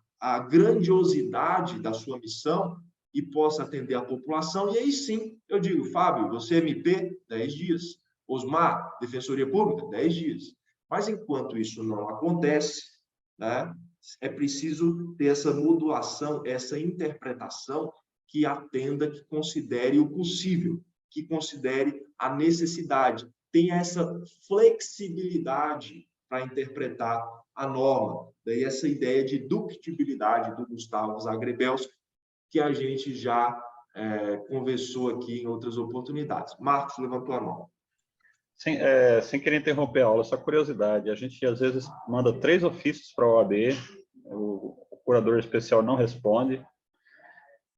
grandiosidade da sua missão e possa atender a população, e aí sim, eu digo, Fábio, você MP, 10 dias. Osmar, Defensoria Pública, 10 dias. Mas enquanto isso não acontece, né, é preciso ter essa modulação, essa interpretação que atenda, que considere o possível, que considere a necessidade, tenha essa flexibilidade para interpretar a norma. Daí essa ideia de ductibilidade do Gustavo Zagrebelsky, que a gente já conversou aqui em outras oportunidades. Marcos levantou a mão.
Sem querer interromper a aula, só curiosidade, a gente às vezes manda 3 ofícios para a OAB, o curador especial não responde,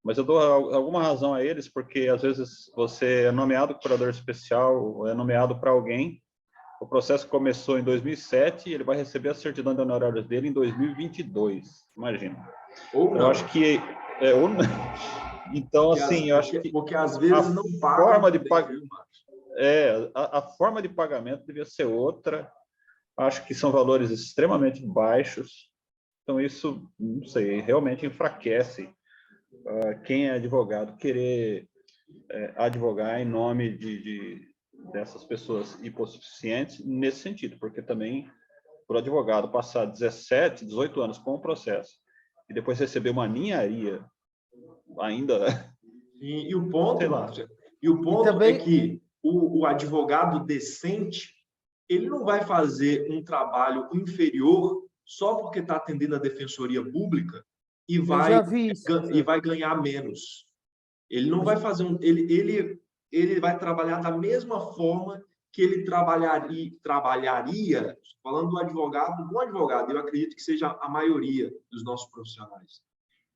mas eu dou alguma razão a eles, porque às vezes você é nomeado curador especial, é nomeado para alguém, o processo começou em 2007 e ele vai receber a certidão de honorários dele em 2022, imagina.
Ou não.
Eu acho que... Então, assim, eu acho que...
Porque às vezes não paga.
Forma de a forma de pagamento devia ser outra. Acho que são valores extremamente baixos. Então, isso, não sei, realmente enfraquece quem é advogado querer advogar em nome dessas pessoas hipossuficientes nesse sentido, porque também, por advogado passar 17, 18 anos com o processo e depois receber uma ninharia ainda...
E o ponto, Marcos, também... é que o advogado decente, ele não vai fazer um trabalho inferior só porque está atendendo a defensoria pública e vai ganhar menos. Ele não vai fazer ele vai trabalhar da mesma forma que ele trabalharia, falando do advogado, bom advogado, eu acredito que seja a maioria dos nossos profissionais.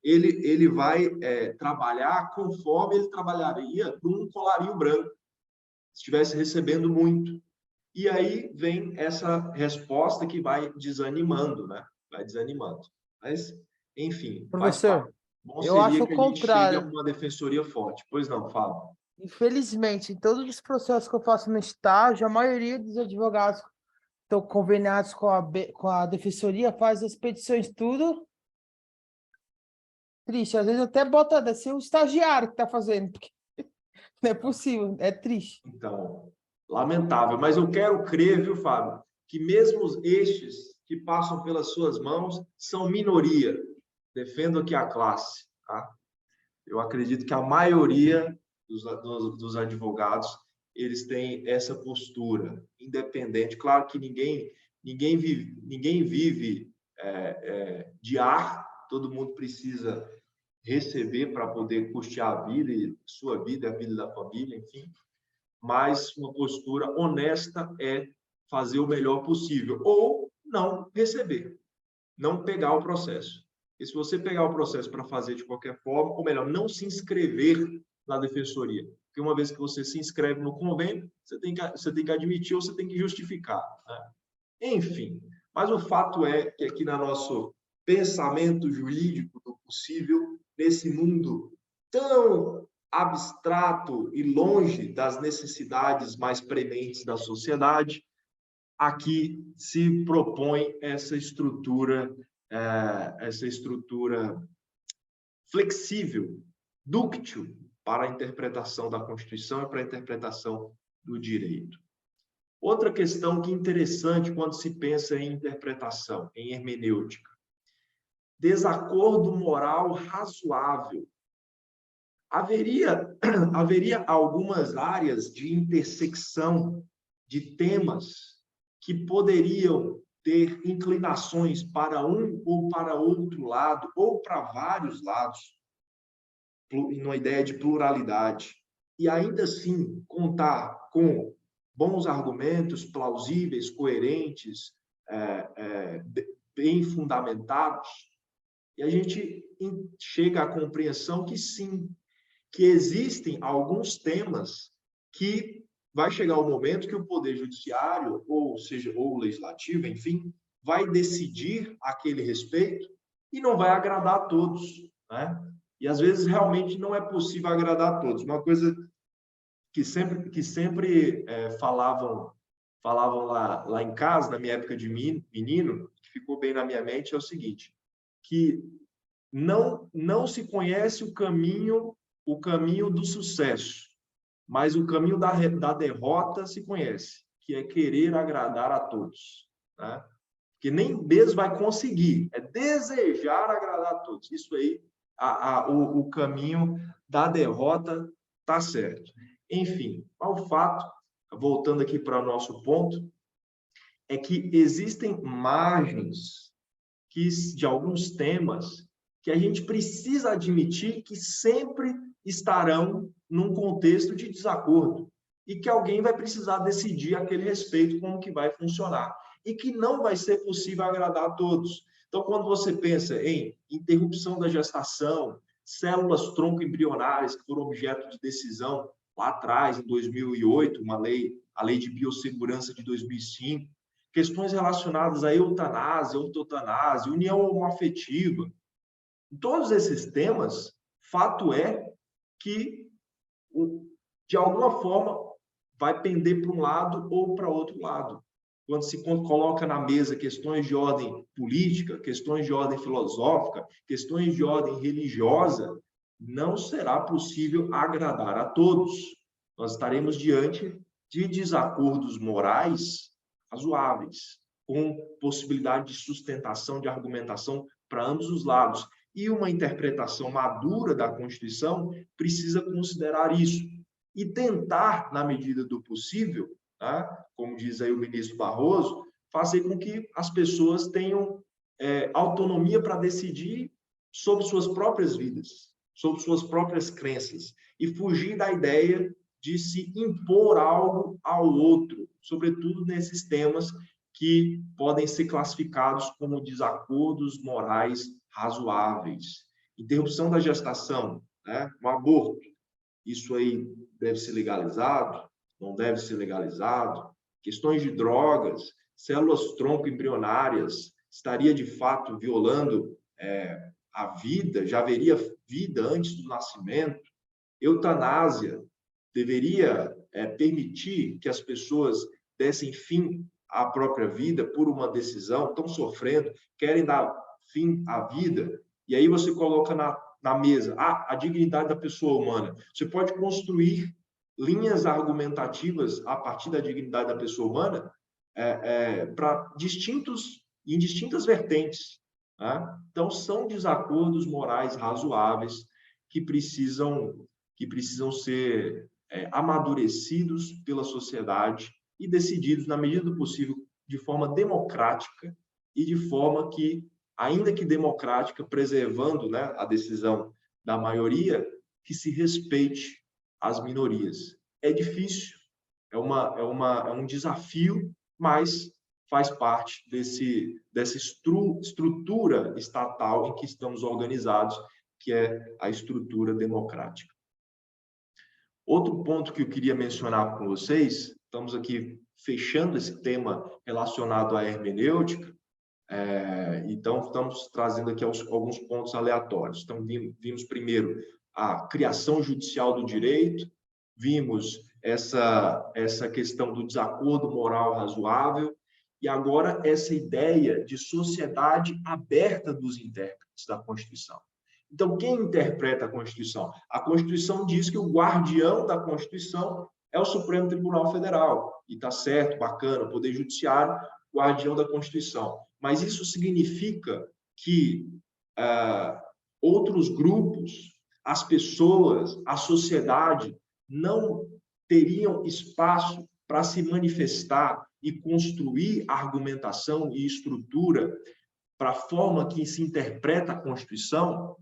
Ele vai trabalhar conforme ele trabalharia num colarinho branco, se estivesse recebendo muito. E aí vem essa resposta que vai desanimando, né? Vai desanimando. Mas, enfim,
professor,
bom seria eu acho que a gente chegue a uma defensoria forte. Pois não, Fábio?
Infelizmente, em todos os processos que eu faço no estágio, a maioria dos advogados que estão conveniados com a defensoria faz as petições tudo. Triste, às vezes até bota deve ser o estagiário que está fazendo, porque não é possível, é triste.
Então, lamentável, mas eu quero crer, viu, Fábio, que mesmo estes que passam pelas suas mãos são minoria. Defendo aqui a classe, tá? Eu acredito que a maioria dos advogados, eles têm essa postura independente. Claro que ninguém vive de ar, todo mundo precisa receber para poder custear a vida, e sua vida, a vida da família, enfim. Mas uma postura honesta é fazer o melhor possível, ou não receber, não pegar o processo. E se você pegar o processo para fazer de qualquer forma, ou melhor, não se inscrever na defensoria, porque uma vez que você se inscreve no convênio, você tem que admitir ou você tem que justificar, né? Enfim, mas o fato é que aqui no nosso pensamento jurídico do possível, nesse mundo tão abstrato e longe das necessidades mais prementes da sociedade, aqui se propõe essa estrutura flexível, dúctil para a interpretação da Constituição e para a interpretação do direito. Outra questão que é interessante quando se pensa em interpretação, em hermenêutica. Desacordo moral razoável. Haveria algumas áreas de intersecção de temas que poderiam ter inclinações para um ou para outro lado, ou para vários lados, numa ideia de pluralidade, e ainda assim contar com bons argumentos, plausíveis, coerentes, bem fundamentados, e a gente chega à compreensão que sim, que existem alguns temas que vai chegar o momento que o Poder Judiciário, ou seja, ou o Legislativo, enfim, vai decidir aquele respeito e não vai agradar a todos, né? E às vezes realmente não é possível agradar a todos. Uma coisa que sempre falavam lá em casa, na minha época de menino, que ficou bem na minha mente, é o seguinte, que não se conhece o caminho do sucesso, mas o caminho da derrota se conhece, que é querer agradar a todos, né? Que nem mesmo vai conseguir, é desejar agradar a todos. Isso aí, o caminho da derrota está certo. Enfim, o fato, voltando aqui para o nosso ponto, é que existem margens de alguns temas que a gente precisa admitir que sempre estarão num contexto de desacordo e que alguém vai precisar decidir aquele respeito como que vai funcionar e que não vai ser possível agradar a todos. Então, quando você pensa em interrupção da gestação, células tronco embrionárias que foram objeto de decisão lá atrás, em 2008, a Lei de Biossegurança de 2005, questões relacionadas à eutanásia, ortotanásia, união homoafetiva, todos esses temas, fato é que, de alguma forma, vai pender para um lado ou para outro lado. Quando se coloca na mesa questões de ordem política, questões de ordem filosófica, questões de ordem religiosa, não será possível agradar a todos. Nós estaremos diante de desacordos morais razoáveis, com possibilidade de sustentação, de argumentação para ambos os lados. E uma interpretação madura da Constituição precisa considerar isso e tentar, na medida do possível, tá? Como diz aí o ministro Barroso, fazer com que as pessoas tenham autonomia para decidir sobre suas próprias vidas, sobre suas próprias crenças, e fugir da ideia de se impor algo ao outro, sobretudo nesses temas que podem ser classificados como desacordos morais razoáveis. Interrupção da gestação, né? O aborto, isso aí deve ser legalizado? Não deve ser legalizado? Questões de drogas, células tronco embrionárias, estaria de fato violando a vida? Já haveria vida antes do nascimento? Eutanásia deveria permitir que as pessoas dessem fim à própria vida por uma decisão, estão sofrendo, querem dar fim à vida, e aí você coloca na mesa a dignidade da pessoa humana. Você pode construir linhas argumentativas a partir da dignidade da pessoa humana para em distintas vertentes, né? Então, são desacordos morais razoáveis que precisam ser amadurecidos pela sociedade e decididos, na medida do possível, de forma democrática e de forma que, ainda que democrática, preservando, né, a decisão da maioria, que se respeite as minorias. É difícil, é um desafio, mas faz parte dessa estrutura estatal em que estamos organizados, que é a estrutura democrática. Outro ponto que eu queria mencionar com vocês, estamos aqui fechando esse tema relacionado à hermenêutica, então estamos trazendo aqui alguns pontos aleatórios. Então, vimos primeiro a criação judicial do direito, vimos essa questão do desacordo moral razoável, e agora essa ideia de sociedade aberta dos intérpretes da Constituição. Então, quem interpreta a Constituição? A Constituição diz que o guardião da Constituição é o Supremo Tribunal Federal. E está certo, bacana, o Poder Judiciário, guardião da Constituição. Mas isso significa que outros grupos, as pessoas, a sociedade, não teriam espaço para se manifestar e construir argumentação e estrutura para a forma que se interpreta a Constituição.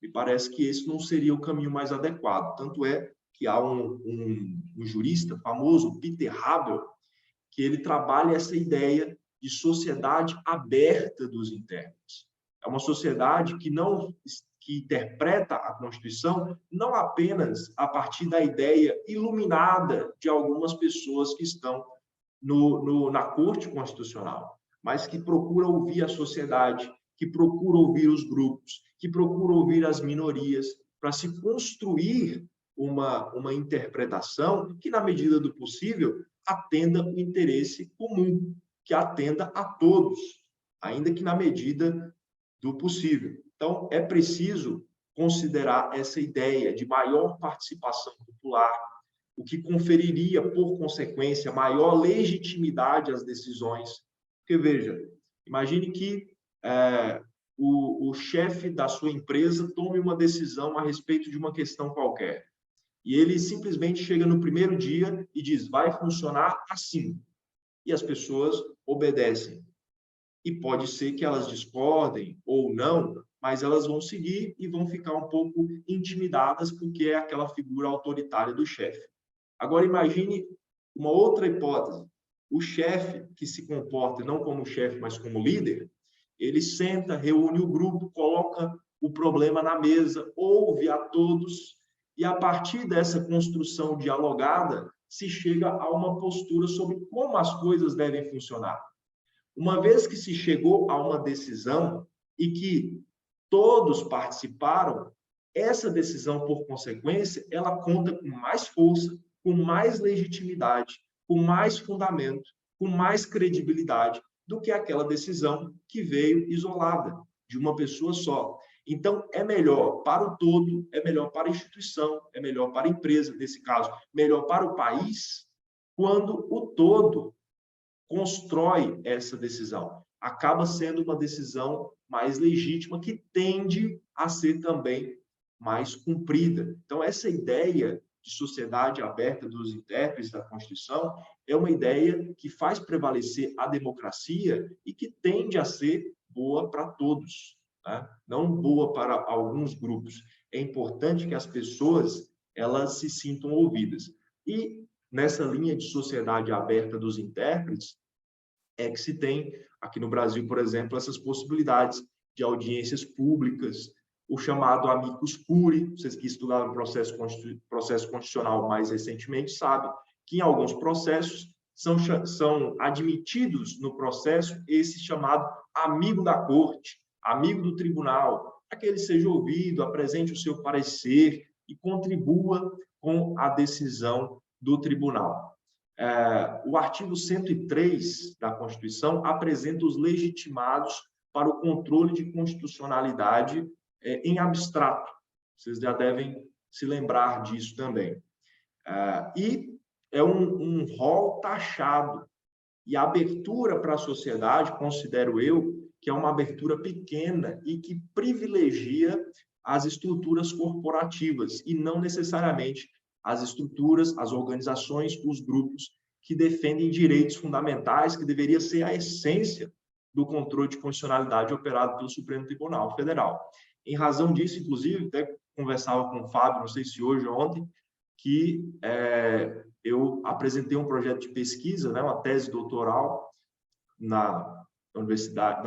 Me parece que esse não seria o caminho mais adequado. Tanto é que há um jurista famoso, Peter Habel, que ele trabalha essa ideia de sociedade aberta dos intérpretes. É uma sociedade que interpreta a Constituição não apenas a partir da ideia iluminada de algumas pessoas que estão na Corte Constitucional, mas que procura ouvir a sociedade, que procura ouvir os grupos, que procura ouvir as minorias, para se construir uma interpretação que, na medida do possível, atenda o interesse comum, que atenda a todos, ainda que na medida do possível. Então, é preciso considerar essa ideia de maior participação popular, o que conferiria, por consequência, maior legitimidade às decisões. Porque, veja, imagine que o chefe da sua empresa tome uma decisão a respeito de uma questão qualquer. E ele simplesmente chega no primeiro dia e diz, vai funcionar assim. E as pessoas obedecem. E pode ser que elas discordem ou não, mas elas vão seguir e vão ficar um pouco intimidadas porque é aquela figura autoritária do chefe. Agora, imagine uma outra hipótese. O chefe que se comporta não como chefe, mas como líder, ele senta, reúne o grupo, coloca o problema na mesa, ouve a todos, e a partir dessa construção dialogada, se chega a uma postura sobre como as coisas devem funcionar. Uma vez que se chegou a uma decisão e que todos participaram, essa decisão, por consequência, ela conta com mais força, com mais legitimidade, com mais fundamento, com mais credibilidade do que aquela decisão que veio isolada, de uma pessoa só. Então, é melhor para o todo, é melhor para a instituição, é melhor para a empresa, nesse caso, melhor para o país, quando o todo constrói essa decisão. Acaba sendo uma decisão mais legítima, que tende a ser também mais cumprida. Então, essa ideia de sociedade aberta dos intérpretes da Constituição é uma ideia que faz prevalecer a democracia e que tende a ser boa para todos, né? Não boa para alguns grupos. É importante que as pessoas elas se sintam ouvidas. E nessa linha de sociedade aberta dos intérpretes é que se tem, aqui no Brasil, por exemplo, essas possibilidades de audiências públicas, o chamado amicus curiae. Vocês que estudaram o processo constitucional mais recentemente sabem que em alguns processos são admitidos no processo esse chamado amigo da corte, amigo do tribunal, para que ele seja ouvido, apresente o seu parecer e contribua com a decisão do tribunal. O artigo 103 da Constituição apresenta os legitimados para o controle de constitucionalidade em abstrato. Vocês já devem se lembrar disso também. E é um rol taxado. E a abertura para a sociedade, considero eu, que é uma abertura pequena e que privilegia as estruturas corporativas e não necessariamente as estruturas, as organizações, os grupos que defendem direitos fundamentais, que deveria ser a essência do controle de constitucionalidade operado pelo Supremo Tribunal Federal. Em razão disso, inclusive, até conversava com o Fábio, não sei se hoje ou ontem, que eu apresentei um projeto de pesquisa, né, uma tese doutoral na Universidade,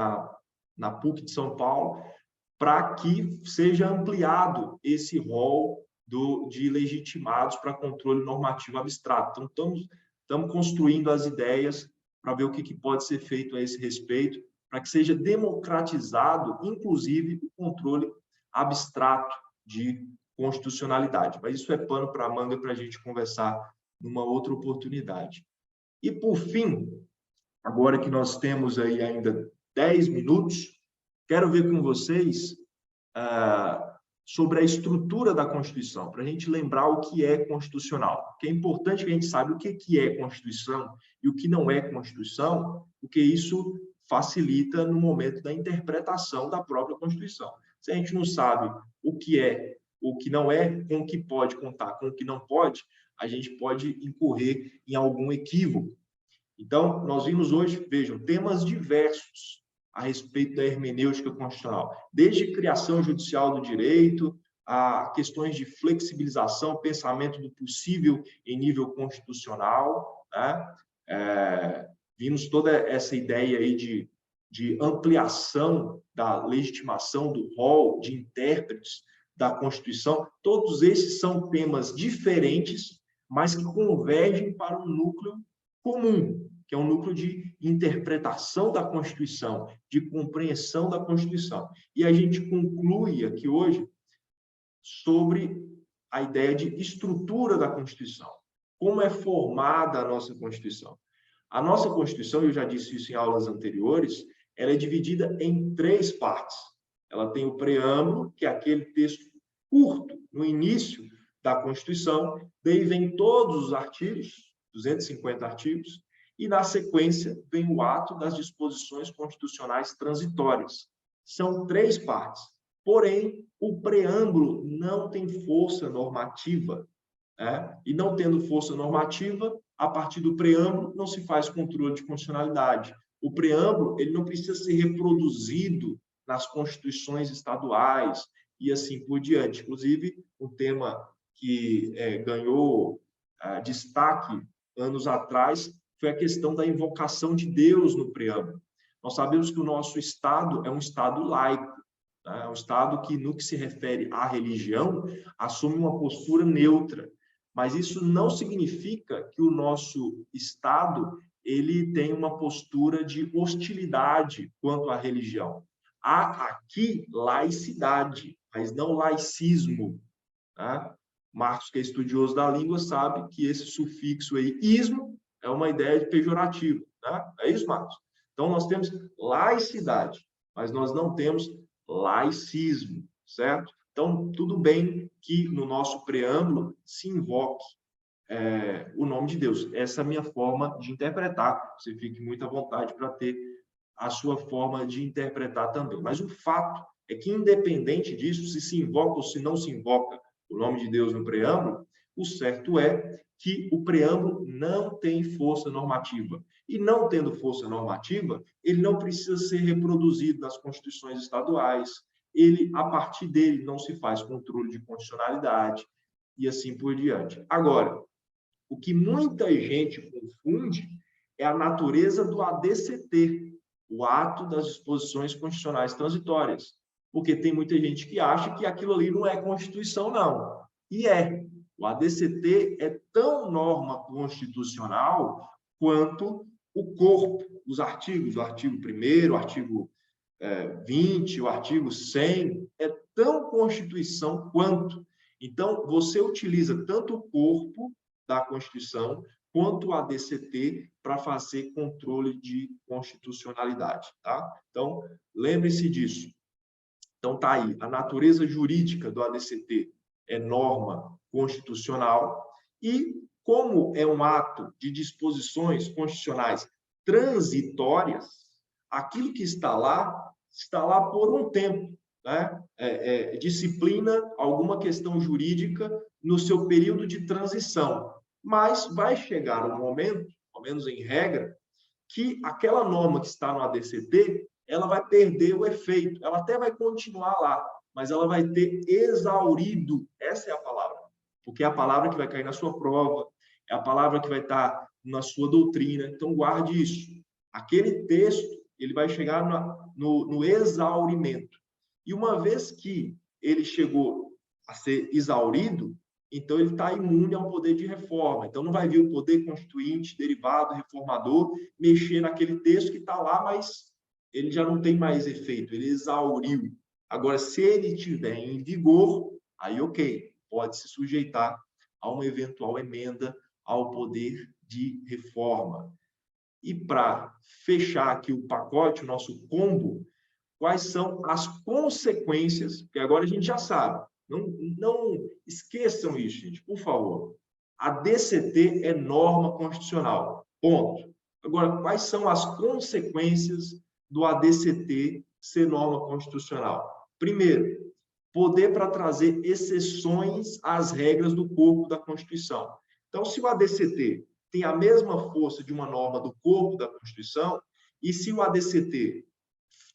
na PUC de São Paulo, para que seja ampliado esse rol de legitimados para controle normativo abstrato. Então, estamos construindo as ideias para ver o que pode ser feito a esse respeito, para que seja democratizado, inclusive, o controle abstrato de constitucionalidade. Mas isso é pano para manga para a gente conversar numa outra oportunidade. E, por fim, agora que nós temos aí ainda 10 minutos, quero ver com vocês sobre a estrutura da Constituição, para a gente lembrar o que é constitucional. Porque é importante que a gente saiba o que é Constituição e o que não é Constituição, porque isso facilita no momento da interpretação da própria Constituição. Se a gente não sabe o que é, o que não é, com o que pode contar, com o que não pode, a gente pode incorrer em algum equívoco. Então, nós vimos hoje, vejam, temas diversos a respeito da hermenêutica constitucional, desde criação judicial do direito, a questões de flexibilização, pensamento do possível em nível constitucional, né? Vimos toda essa ideia aí de ampliação da legitimação do rol de intérpretes da Constituição. Todos esses são temas diferentes, mas que convergem para um núcleo comum, que é um núcleo de interpretação da Constituição, de compreensão da Constituição. E a gente conclui aqui hoje sobre a ideia de estrutura da Constituição. Como é formada a nossa Constituição? A nossa Constituição, eu já disse isso em aulas anteriores, ela é dividida em 3 partes. Ela tem o preâmbulo, que é aquele texto curto, no início da Constituição, daí vem todos os artigos, 250 artigos, e, na sequência, vem o ato das disposições constitucionais transitórias. São 3 partes. Porém, o preâmbulo não tem força normativa, né? E não tendo força normativa, a partir do preâmbulo não se faz controle de constitucionalidade. O preâmbulo ele não precisa ser reproduzido nas constituições estaduais e assim por diante. Inclusive, um tema que ganhou destaque anos atrás foi a questão da invocação de Deus no preâmbulo. Nós sabemos que o nosso Estado é um Estado laico, né? É um Estado que, no que se refere à religião, assume uma postura neutra. Mas isso não significa que o nosso Estado ele tem uma postura de hostilidade quanto à religião. Há aqui laicidade, mas não laicismo, né? Marcos, que é estudioso da língua, sabe que esse sufixo aí, ismo, é uma ideia de pejorativo, né? É isso, Marcos? Então, nós temos laicidade, mas nós não temos laicismo, certo? Então, tudo bem que no nosso preâmbulo se invoque o nome de Deus. Essa é a minha forma de interpretar. Você fique muito à vontade para ter a sua forma de interpretar também. Mas o fato é que, independente disso, se invoca ou se não se invoca o nome de Deus no preâmbulo, o certo é que o preâmbulo não tem força normativa. E não tendo força normativa, ele não precisa ser reproduzido nas constituições estaduais, a partir dele não se faz controle de constitucionalidade e assim por diante. Agora, o que muita gente confunde é a natureza do ADCT, o ato das disposições constitucionais transitórias, porque tem muita gente que acha que aquilo ali não é Constituição, não. E é. O ADCT é tão norma constitucional quanto o corpo, os artigos, o artigo 1º, o artigo 20, o artigo 100, é tão Constituição quanto. Então, você utiliza tanto o corpo da Constituição quanto o ADCT para fazer controle de constitucionalidade, tá? Então, lembre-se disso. Então, tá aí, a natureza jurídica do ADCT é norma constitucional e, como é um ato de disposições constitucionais transitórias, aquilo que está lá por um tempo, né? Disciplina alguma questão jurídica no seu período de transição, mas vai chegar um momento, ao menos em regra, que aquela norma que está no ADCT, ela vai perder o efeito, ela até vai continuar lá, mas ela vai ter exaurido, essa é a palavra, porque é a palavra que vai cair na sua prova, é a palavra que vai estar na sua doutrina, então guarde isso. Aquele texto, ele vai chegar no exaurimento. E uma vez que ele chegou a ser exaurido, então ele está imune ao poder de reforma. Então não vai vir o poder constituinte, derivado, reformador, mexer naquele texto que está lá, mas ele já não tem mais efeito, ele exauriu. Agora, se ele estiver em vigor, aí ok, pode se sujeitar a uma eventual emenda ao poder de reforma. E para fechar aqui o pacote, o nosso combo, quais são as consequências, porque agora a gente já sabe, não esqueçam isso, gente, por favor. A DCT é norma constitucional, ponto. Agora, quais são as consequências do ADCT ser norma constitucional? Primeiro, poder para trazer exceções às regras do corpo da Constituição. Então, se o ADCT tem a mesma força de uma norma do corpo da Constituição, e se o ADCT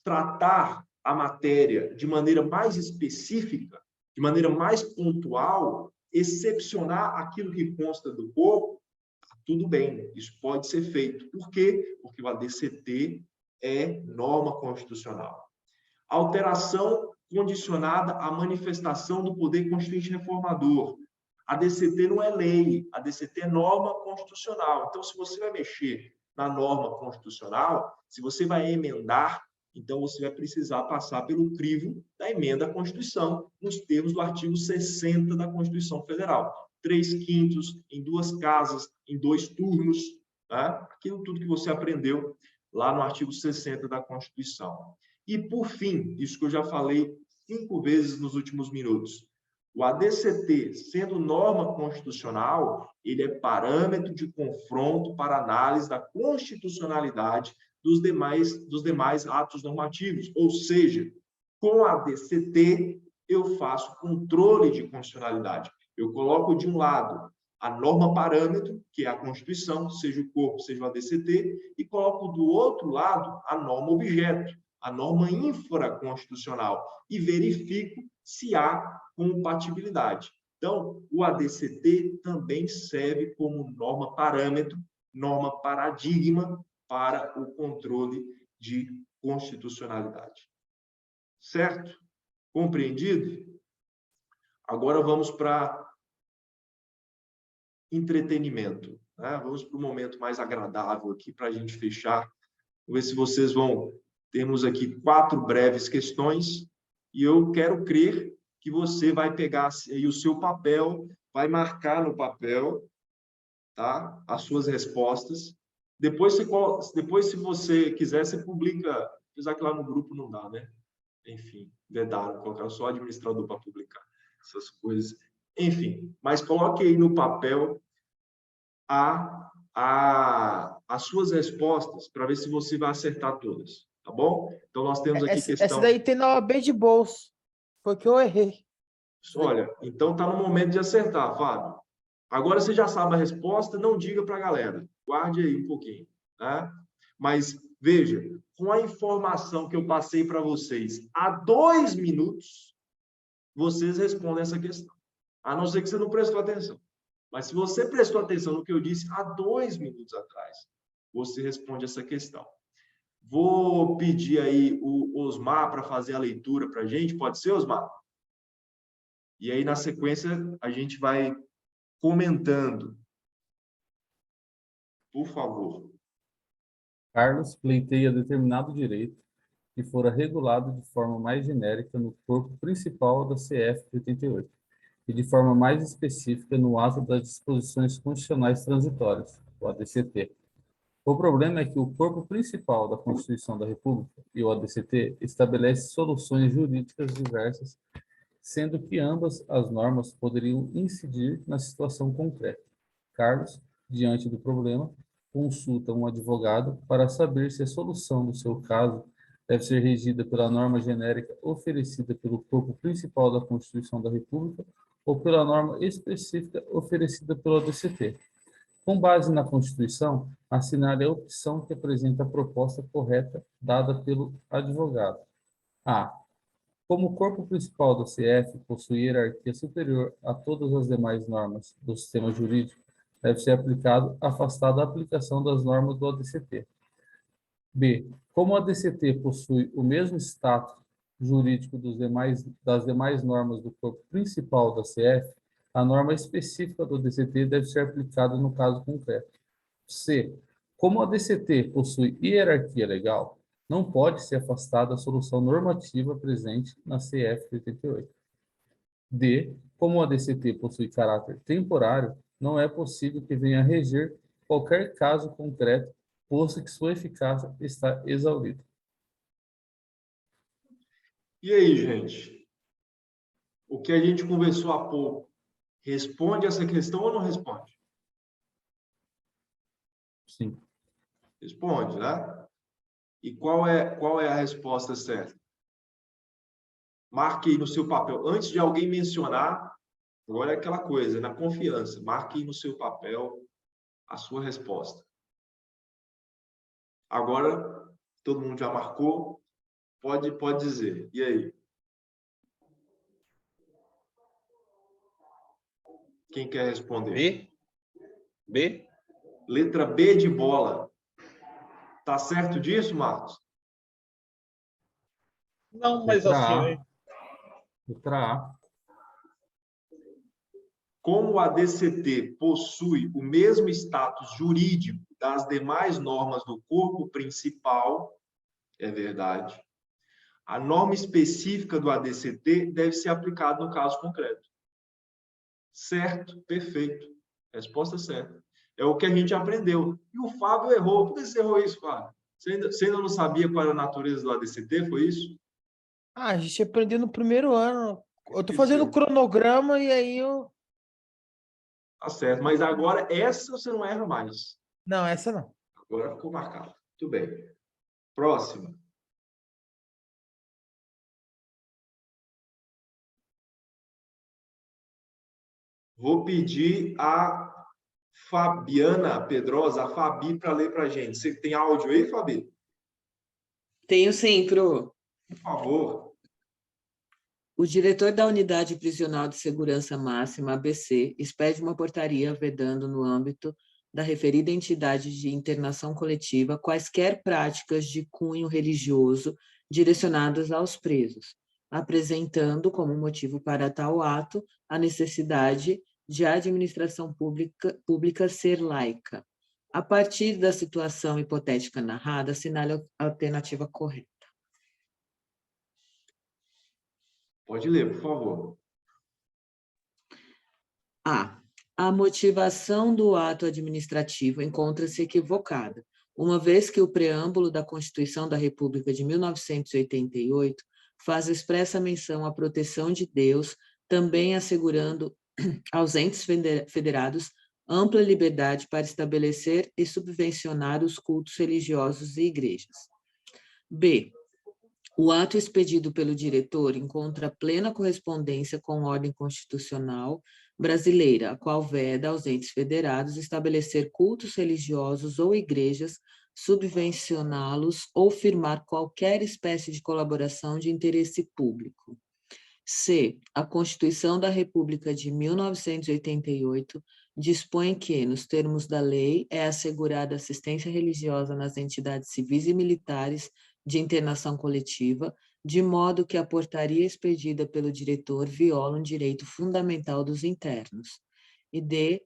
tratar a matéria de maneira mais específica, de maneira mais pontual, excepcionar aquilo que consta do corpo, tudo bem, isso pode ser feito. Por quê? Porque o ADCT é norma constitucional. Alteração condicionada à manifestação do poder constituinte reformador. A DCT não é lei, a DCT é norma constitucional. Então, se você vai mexer na norma constitucional, se você vai emendar, então você vai precisar passar pelo crivo da emenda à Constituição, nos termos do artigo 60 da Constituição Federal. 3/5, em 2 casas, em 2 turnos, tá? Aquilo tudo que você aprendeu lá no artigo 60 da Constituição. E, por fim, isso que eu já falei 5 vezes nos últimos minutos, o ADCT, sendo norma constitucional, ele é parâmetro de confronto para análise da constitucionalidade dos demais atos normativos. Ou seja, com a ADCT, eu faço controle de constitucionalidade. Eu coloco de um lado a norma parâmetro, que é a Constituição, seja o corpo, seja o ADCT, e coloco do outro lado a norma objeto, a norma infraconstitucional, e verifico se há compatibilidade. Então, o ADCT também serve como norma parâmetro, norma paradigma para o controle de constitucionalidade. Certo? Compreendido? Agora vamos para entretenimento, né? Vamos para um momento mais agradável aqui para a gente fechar. Vamos ver se vocês vão... Temos aqui 4 breves questões e eu quero crer que você vai pegar aí o seu papel, vai marcar no papel, tá? As suas respostas. Depois, se você quiser, você publica, apesar que lá no grupo não dá, né? Enfim, vedaram, colocaram só o administrador para publicar essas coisas. Enfim, mas coloque aí no papel as suas respostas para ver se você vai acertar todas, tá bom? Então, nós temos aqui questão...
Essa daí tem na OAB de bolso, foi que eu errei.
Olha, então está no momento de acertar, Fábio. Agora você já sabe a resposta, não diga para a galera. Guarde aí um pouquinho, né? Mas, veja, com a informação que eu passei para vocês há 2 minutos, vocês respondem essa questão. A não ser que você não prestou atenção. Mas se você prestou atenção no que eu disse há 2 minutos atrás, você responde essa questão. Vou pedir aí o Osmar para fazer a leitura para a gente. Pode ser, Osmar? E aí, na sequência, a gente vai comentando. Por favor.
Carlos pleiteia determinado direito que fora regulado de forma mais genérica no corpo principal da CF de 88 e de forma mais específica no ato das disposições constitucionais transitórias, o ADCT. O problema é que o corpo principal da Constituição da República e o ADCT estabelece soluções jurídicas diversas, sendo que ambas as normas poderiam incidir na situação concreta. Carlos, diante do problema, consulta um advogado para saber se a solução do seu caso deve ser regida pela norma genérica oferecida pelo corpo principal da Constituição da República ou pela norma específica oferecida pelo ADCT. Com base na Constituição, assinale a opção que apresenta a proposta correta dada pelo advogado. A. Como o corpo principal da CF possui hierarquia superior a todas as demais normas do sistema jurídico, deve ser aplicado afastada a aplicação das normas do ADCT. B. Como o ADCT possui o mesmo status jurídico das demais normas do corpo principal da CF, a norma específica do ADCT deve ser aplicada no caso concreto. C. Como a ADCT possui hierarquia legal, não pode ser afastada a solução normativa presente na CF 88. D. Como a ADCT possui caráter temporário, não é possível que venha a reger qualquer caso concreto, posto que sua eficácia está exaurida.
E aí, gente? O que a gente conversou há pouco, responde essa questão ou não responde?
Sim.
Responde, né? E qual é a resposta certa? Marque aí no seu papel. Antes de alguém mencionar, agora é aquela coisa, na confiança. Marque aí no seu papel a sua resposta. Agora, todo mundo já marcou? Pode dizer. E aí? Quem quer responder?
B? B?
Letra B de bola. Tá certo disso, Marcos?
Não, mas assim,
Letra A.
Como a DCT possui o mesmo status jurídico das demais normas do corpo principal, é verdade, a norma específica do ADCT deve ser aplicada no caso concreto. Certo, perfeito. Resposta certa. É o que a gente aprendeu. E o Fábio errou. Por que você errou isso, Fábio? Você ainda não sabia qual era a natureza do ADCT, foi isso?
Ah, a gente aprendeu no primeiro ano. Eu tô fazendo
Esqueceu.
cronograma e aí eu.
Tá certo. Mas agora essa você não erra mais.
Não, essa não.
Agora ficou marcado. Muito bem. Próxima. Vou pedir a Fabiana Pedrosa, a Fabi, para ler para a gente. Você tem áudio aí, Fabi?
Tenho sim, Pro.
Por favor.
O diretor da Unidade Prisional de Segurança Máxima, ABC, expede uma portaria vedando, no âmbito da referida entidade de internação coletiva, quaisquer práticas de cunho religioso direcionadas aos presos, apresentando como motivo para tal ato a necessidade de a administração pública ser laica. A partir da situação hipotética narrada, assinale a alternativa correta.
Pode ler, por favor.
A. A motivação do ato administrativo encontra-se equivocada, uma vez que o preâmbulo da Constituição da República de 1988 faz expressa menção à proteção de Deus, também assegurando aos entes federados ampla liberdade para estabelecer e subvencionar os cultos religiosos e igrejas. B. O ato expedido pelo diretor encontra plena correspondência com a ordem constitucional brasileira, a qual veda aos entes federados estabelecer cultos religiosos ou igrejas, subvencioná-los ou firmar qualquer espécie de colaboração de interesse público. C. A Constituição da República de 1988 dispõe que, nos termos da lei, é assegurada assistência religiosa nas entidades civis e militares de internação coletiva, de modo que a portaria expedida pelo diretor viola um direito fundamental dos internos. E D.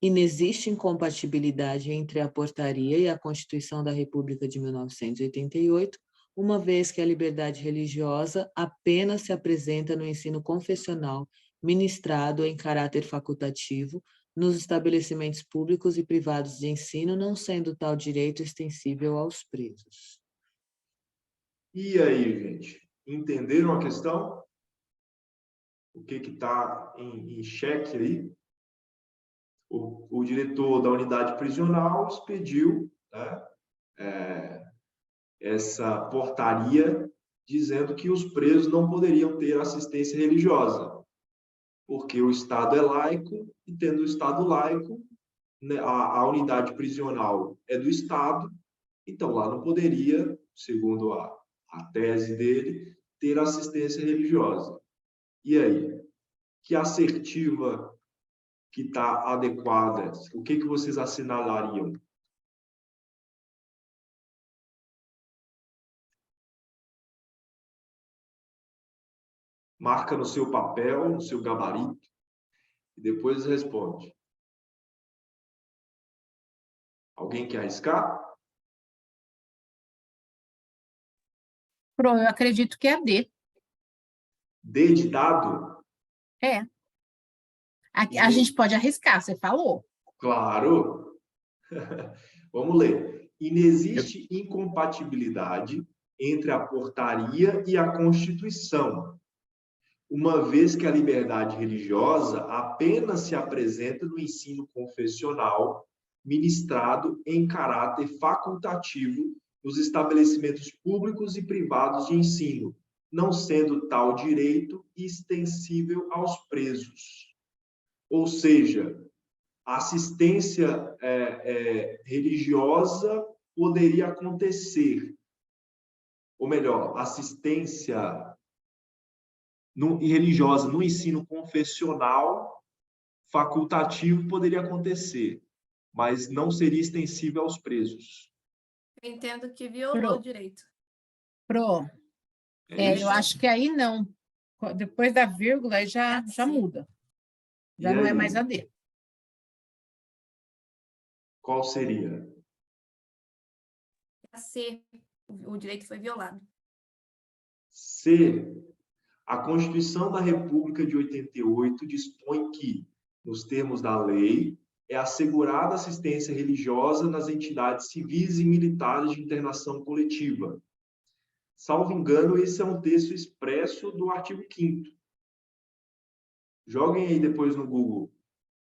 Inexiste incompatibilidade entre a portaria e a Constituição da República de 1988, uma vez que a liberdade religiosa apenas se apresenta no ensino confessional ministrado em caráter facultativo nos estabelecimentos públicos e privados de ensino, não sendo tal direito extensível aos presos.
E aí, gente? Entenderam a questão? O que está em xeque aí? O diretor da unidade prisional expediu, né, essa portaria dizendo que os presos não poderiam ter assistência religiosa, porque o Estado é laico, e tendo o Estado laico, né, a unidade prisional é do Estado, então lá não poderia, segundo a tese dele, ter assistência religiosa. E aí? Que assertiva que está adequada? O que vocês assinalariam? Marca no seu papel, no seu gabarito, e depois responde. Alguém quer arriscar?
Pro, eu acredito que é a D.
D de dado?
É. A gente pode arriscar, você falou.
Claro. Vamos ler. Inexiste incompatibilidade entre a portaria e a Constituição, uma vez que a liberdade religiosa apenas se apresenta no ensino confessional ministrado em caráter facultativo nos estabelecimentos públicos e privados de ensino, não sendo tal direito extensível aos presos. Ou seja, a assistência religiosa poderia acontecer, ou melhor, assistência religiosa no ensino confessional facultativo poderia acontecer, mas não seria extensível aos presos.
Eu entendo que violou o direito.
Pro,
É
eu acho que aí não. Depois da vírgula, aí já muda. Já
E
não é
aí?
mais a D.
Qual seria?
A C, o direito foi violado.
C. A Constituição da República de 88 dispõe que, nos termos da lei, é assegurada assistência religiosa nas entidades civis e militares de internação coletiva. Salvo engano, esse é um texto expresso do artigo 5º. Joguem aí depois no Google.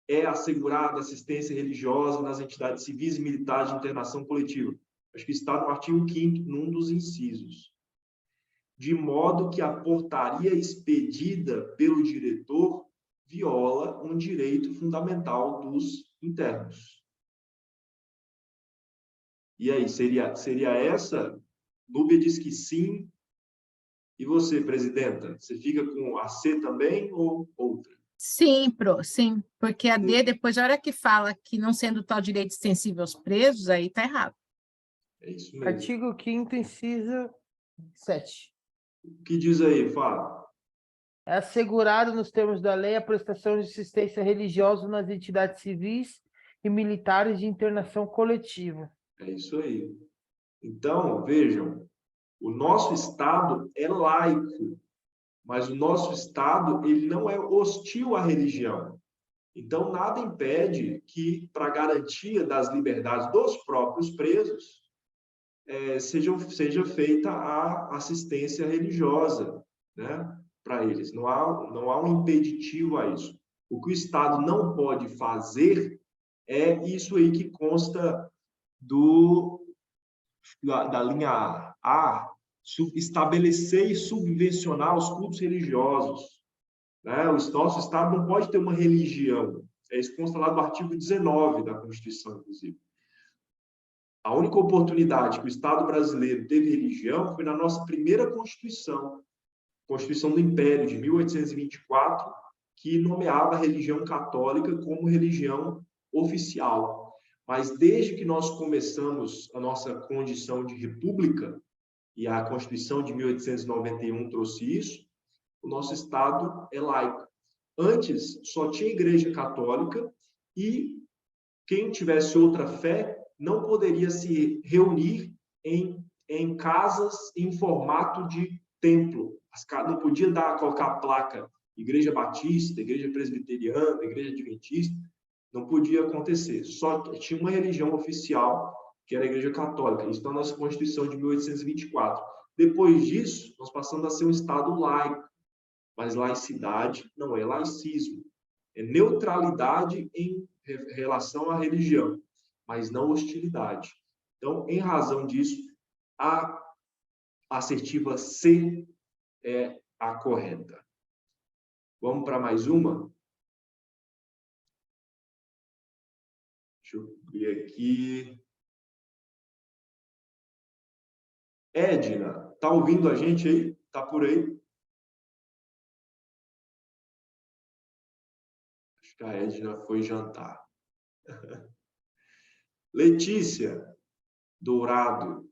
É assegurada assistência religiosa nas entidades civis e militares de internação coletiva. Acho que está no artigo 5º, num dos incisos. De modo que a portaria expedida pelo diretor viola um direito fundamental dos internos. E aí, seria essa? Núbia diz que sim. E você, presidenta? Você fica com a C também ou outra?
Sim, Pro, sim. Porque a D, depois, a hora que fala que não sendo tal direito extensível aos presos, aí está errado.
É isso mesmo.
Artigo 5º, inciso 7.
O que diz aí, Fábio?
É assegurado nos termos da lei a prestação de assistência religiosa nas entidades civis e militares de internação coletiva.
É isso aí. Então, vejam, o nosso Estado é laico, mas o nosso Estado ele não é hostil à religião. Então, nada impede que, para garantia das liberdades dos próprios presos, seja feita a assistência religiosa, né, para eles. Não há um impeditivo a isso. O que o Estado não pode fazer é isso aí que consta da linha A, estabelecer e subvencionar os cultos religiosos. Né? O nosso Estado não pode ter uma religião. Isso consta lá do artigo 19 da Constituição, inclusive. A única oportunidade que o Estado brasileiro teve religião foi na nossa primeira Constituição, Constituição do Império, de 1824, que nomeava a religião católica como religião oficial. Mas desde que nós começamos a nossa condição de república, e a Constituição de 1891 trouxe isso, o nosso Estado é laico. Antes, só tinha igreja católica e quem tivesse outra fé não poderia se reunir em casas em formato de templo. Não podia colocar placa Igreja Batista, Igreja Presbiteriana, Igreja Adventista. Não podia acontecer. Só tinha uma religião oficial, que era a Igreja Católica. Isso está na nossa Constituição de 1824. Depois disso, nós passamos a ser um Estado laico. Mas laicidade não é laicismo. É neutralidade em relação à religião, mas não hostilidade. Então, em razão disso, a assertiva C é a correta. Vamos para mais uma? Deixa eu ver aqui. Edna, tá ouvindo a gente aí? Tá por aí? Acho que a Edna foi jantar. Letícia Dourado.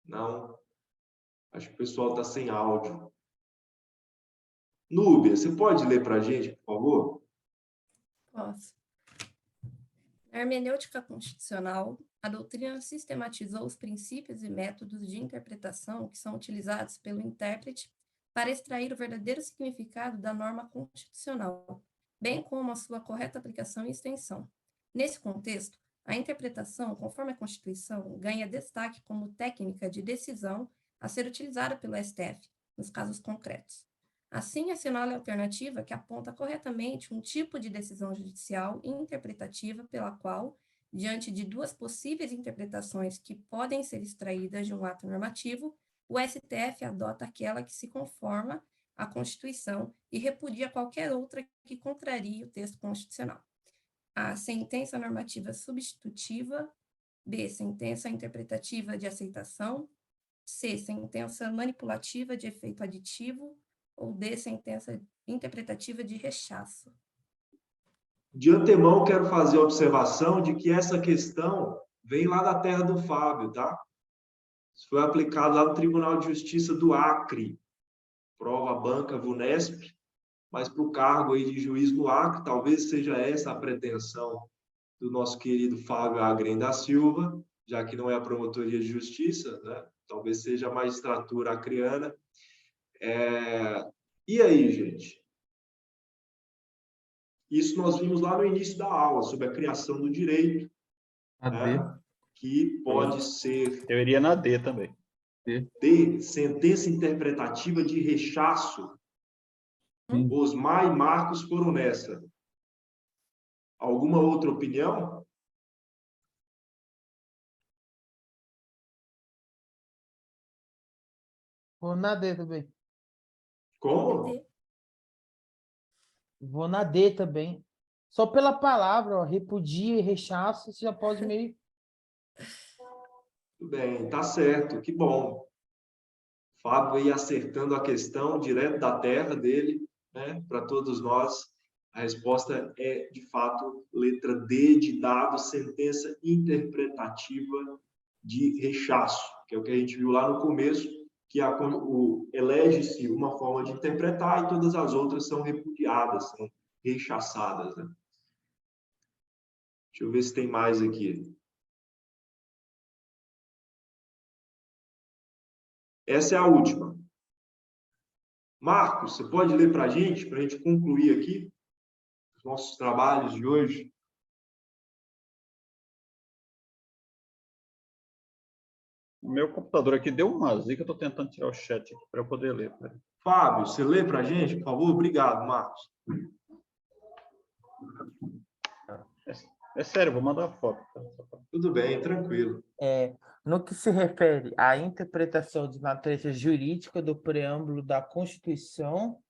Não. Acho que o pessoal está sem áudio. Núbia, você pode ler para a gente, por favor?
Posso. Na hermenêutica constitucional, a doutrina sistematizou os princípios e métodos de interpretação que são utilizados pelo intérprete para extrair o verdadeiro significado da norma constitucional, bem como a sua correta aplicação e extensão. Nesse contexto, a interpretação, conforme a Constituição, ganha destaque como técnica de decisão a ser utilizada pelo STF, nos casos concretos. Assim, assinala a alternativa que aponta corretamente um tipo de decisão judicial interpretativa pela qual, diante de duas possíveis interpretações que podem ser extraídas de um ato normativo, o STF adota aquela que se conforma à Constituição e repudia qualquer outra que contrarie o texto constitucional. A sentença normativa substitutiva, B, sentença interpretativa de aceitação, C, sentença manipulativa de efeito aditivo, ou D, sentença interpretativa de rechaço.
De antemão, quero fazer a observação de que essa questão vem lá da terra do Fábio, tá? Isso foi aplicado lá no Tribunal de Justiça do Acre, prova banca VUNESP, mas para o cargo aí de juiz no Acre, talvez seja essa a pretensão do nosso querido Fábio Agren da Silva, já que não é a promotoria de justiça, né? Talvez seja a magistratura acreana. E aí, gente? Isso nós vimos lá no início da aula, sobre a criação do direito, né? Que pode ser...
Eu iria na D também.
D, sentença interpretativa de rechaço. Osmar e Marcos foram nessa. Alguma outra opinião?
Vou na D também.
Como?
D.
Vou na D também. Só pela palavra, ó, repudia e rechaço, você já pode meio...
Tudo bem, tá certo, que bom. Fábio aí acertando a questão direto da terra dele, né? Para todos nós, a resposta é, de fato, letra D de dado, sentença interpretativa de rechaço, que é o que a gente viu lá no começo, que elege-se uma forma de interpretar e todas as outras são repudiadas, são rechaçadas, né? Deixa eu ver se tem mais aqui. Essa é a última. Marcos, você pode ler para a gente concluir aqui os nossos trabalhos de hoje?
O meu computador aqui deu uma zica, eu estou tentando tirar o chat aqui para eu poder ler.
Fábio, você lê para a gente, por favor? Obrigado, Marcos.
É sério, vou mandar a foto.
Tudo bem, tranquilo.
No que se refere à interpretação de natureza jurídica do preâmbulo da Constituição,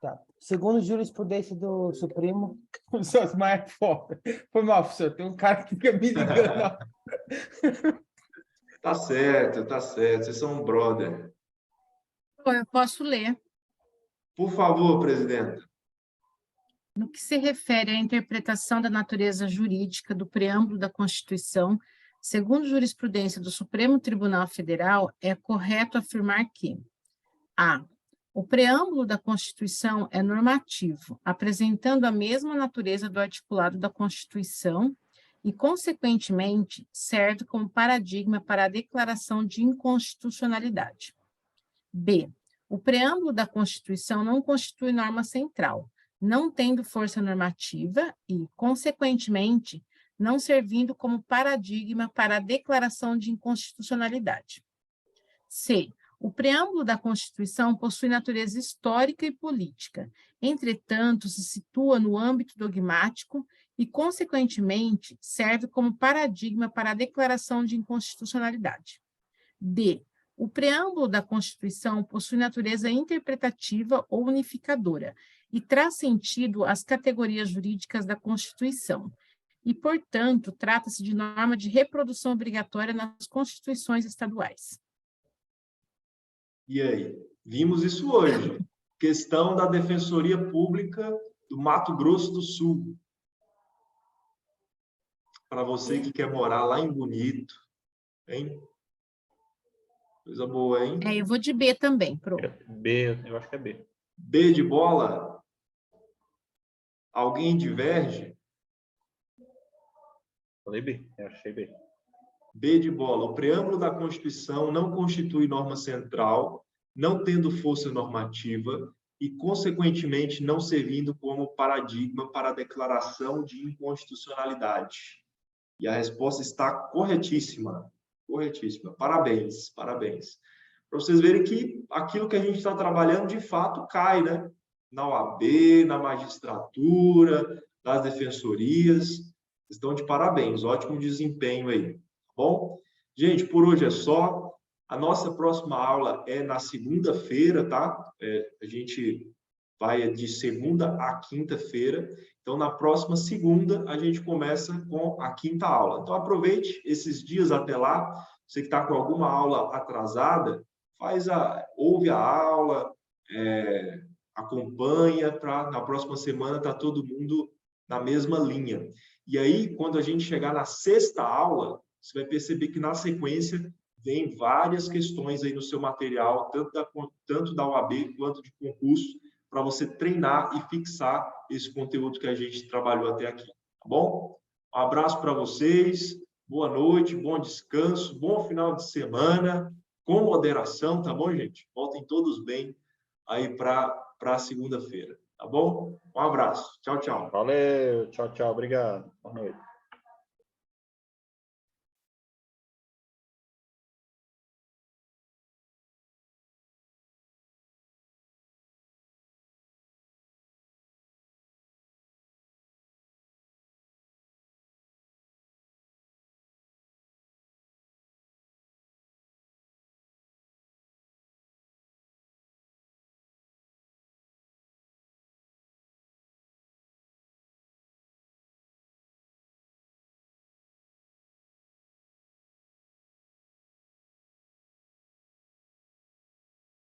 tá. Segundo jurisprudência do Supremo, o Sosmar é foda. Foi mal, professor, tem um cara que fica me ligando.
Tá certo, vocês são um brother.
Eu posso ler.
Por favor, presidenta.
No que se refere à interpretação da natureza jurídica do preâmbulo da Constituição, segundo jurisprudência do Supremo Tribunal Federal, é correto afirmar que: a. O preâmbulo da Constituição é normativo, apresentando a mesma natureza do articulado da Constituição e, consequentemente, serve como paradigma para a declaração de inconstitucionalidade. B. O preâmbulo da Constituição não constitui norma central, não tendo força normativa e, consequentemente, não servindo como paradigma para a declaração de inconstitucionalidade. C. O preâmbulo da Constituição possui natureza histórica e política, entretanto, se situa no âmbito dogmático e, consequentemente, serve como paradigma para a declaração de inconstitucionalidade. D. O preâmbulo da Constituição possui natureza interpretativa ou unificadora e traz sentido às categorias jurídicas da Constituição, e, portanto, trata-se de norma de reprodução obrigatória nas constituições estaduais.
E aí? Vimos isso hoje. Questão da Defensoria Pública do Mato Grosso do Sul. Para você que quer morar lá em Bonito, hein? Coisa boa, hein?
Eu vou de B também, pronto.
B, eu acho que é B.
B de bola? Alguém diverge?
Falei B, eu achei B.
B de bola. O preâmbulo da Constituição não constitui norma central, não tendo força normativa e, consequentemente, não servindo como paradigma para a declaração de inconstitucionalidade. E a resposta está corretíssima. Corretíssima. Parabéns, parabéns. Para vocês verem que aquilo que a gente está trabalhando, de fato, cai, né? Na OAB, na magistratura, nas defensorias. Estão de parabéns, ótimo desempenho aí, tá bom? Gente, por hoje é só. A nossa próxima aula é na segunda-feira, tá? A gente vai de segunda a quinta-feira. Então, na próxima segunda, a gente começa com a quinta aula. Então, aproveite esses dias até lá. Você que está com alguma aula atrasada, ouve a aula, acompanha, para na próxima semana estar todo mundo na mesma linha. E aí, quando a gente chegar na sexta aula, você vai perceber que na sequência vem várias questões aí no seu material, tanto da OAB quanto de concurso, para você treinar e fixar esse conteúdo que a gente trabalhou até aqui, tá bom? Um abraço para vocês, boa noite, bom descanso, bom final de semana, com moderação, tá bom, gente? Voltem todos bem aí para segunda-feira, tá bom? Um abraço, tchau, tchau.
Valeu, tchau, tchau, obrigado. Boa noite.